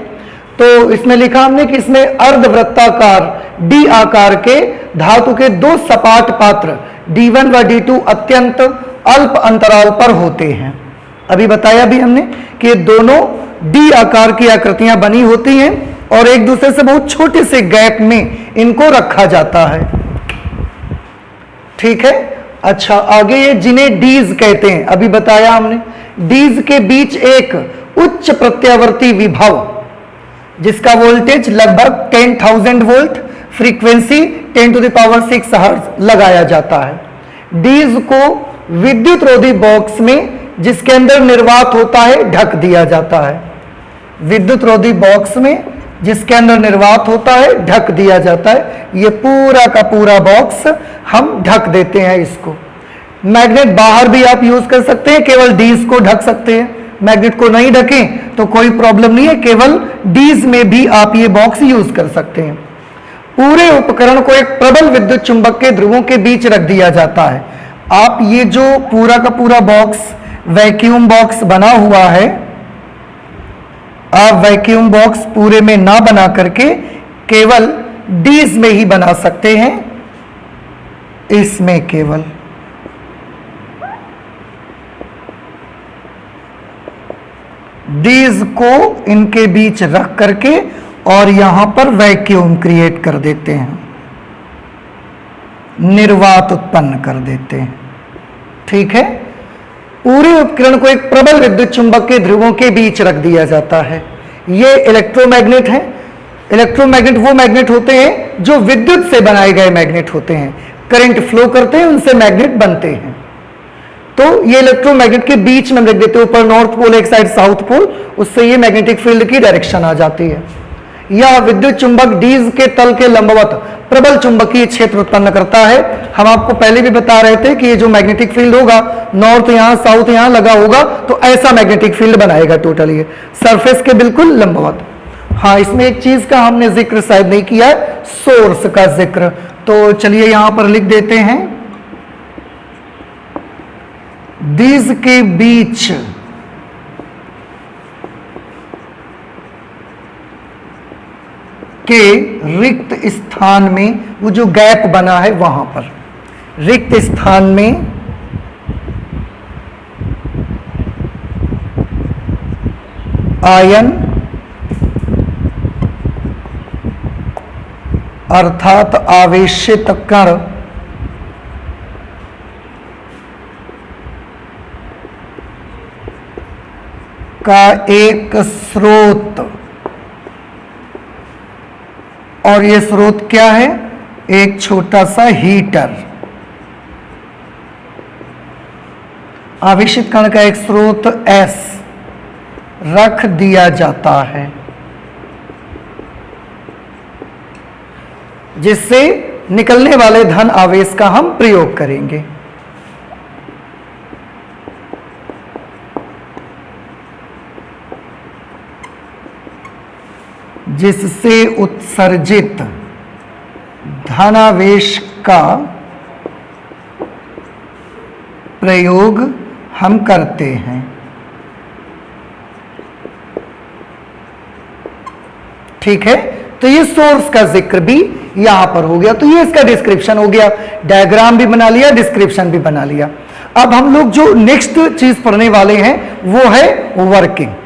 तो इसमें लिखा हमने कि इसमें अर्धवृत्ताकार डी आकार के धातु के दो सपाट पात्र D1 व D2 अत्यंत अल्प अंतराल पर होते हैं। अभी बताया भी हमने कि ये दोनों डी आकार की आकृतियां बनी होती हैं और एक दूसरे से बहुत छोटे से गैप में इनको रखा जाता है। ठीक है, अच्छा आगे ये जिन्हें डीज कहते हैं, अभी बताया हमने। डीज के बीच एक उच्च प्रत्यावर्ती विभव जिसका वोल्टेज लगभग 10,000 वोल्ट, फ्रीक्वेंसी 10⁶ हर्ट्ज लगाया जाता है। डीज को विद्युत रोधी बॉक्स में जिसके अंदर निर्वात होता है ढक दिया जाता है। विद्युत रोधी बॉक्स में जिसके अंदर निर्वात होता है ढक दिया जाता है। ये पूरा का पूरा बॉक्स हम ढक देते हैं इसको। मैग्नेट बाहर भी आप यूज कर सकते हैं, केवल डीज को ढक सकते हैं। मैग्नेट को नहीं ढकें तो कोई प्रॉब्लम नहीं है, केवल डीज में भी आप ये बॉक्स यूज कर सकते हैं। पूरे उपकरण को एक प्रबल विद्युत चुंबक के ध्रुवों के बीच रख दिया जाता है। आप ये जो पूरा का पूरा बॉक्स वैक्यूम बॉक्स बना हुआ है, आप वैक्यूम बॉक्स पूरे में ना बना करके केवल डीज में ही बना सकते हैं। इसमें केवल डीज को इनके बीच रख करके और यहां पर वैक्यूम क्रिएट कर देते हैं, निर्वात उत्पन्न कर देते हैं। ठीक है, पूरे उपकरण को एक प्रबल विद्युत चुंबक के ध्रुवों के बीच रख दिया जाता है। ये इलेक्ट्रोमैग्नेट है। इलेक्ट्रोमैग्नेट वो मैग्नेट होते हैं जो विद्युत से बनाए गए मैग्नेट होते हैं, करंट फ्लो करते हैं, उनसे मैग्नेट बनते हैं। तो ये इलेक्ट्रोमैग्नेट के बीच में रख देते हैं, ऊपर नॉर्थ पोल एक साइड साउथ पोल, उससे ये मैग्नेटिक फील्ड की डायरेक्शन आ जाती है। यह विद्युत चुंबक डीज के तल के लंबवत प्रबल चुंबकीय क्षेत्र उत्पन्न करता है। हम आपको पहले भी बता रहे थे कि ये जो मैग्नेटिक फील्ड होगा, नॉर्थ यहां साउथ यहां लगा होगा, तो ऐसा मैग्नेटिक फील्ड बनाएगा टोटल ये सरफेस के बिल्कुल लंबवत। हाँ, इसमें एक चीज का हमने जिक्र शायद नहीं किया है, सोर्स का जिक्र। तो चलिए यहां पर लिख देते हैं, डीज के बीच के रिक्त स्थान में, वो जो गैप बना है वहां पर रिक्त स्थान में आयन अर्थात आवेशित कण का एक स्रोत, और ये स्रोत क्या है? एक छोटा सा हीटर। आवेशित कण का एक स्रोत S रख दिया जाता है, जिससे निकलने वाले धन आवेश का हम प्रयोग करेंगे। जिससे उत्सर्जित धनावेश का प्रयोग हम करते हैं। ठीक है, तो ये सोर्स का जिक्र भी यहां पर हो गया। तो ये इसका डिस्क्रिप्शन हो गया, डायग्राम भी बना लिया, डिस्क्रिप्शन भी बना लिया। अब हम लोग जो नेक्स्ट चीज पढ़ने वाले हैं वो है वर्किंग।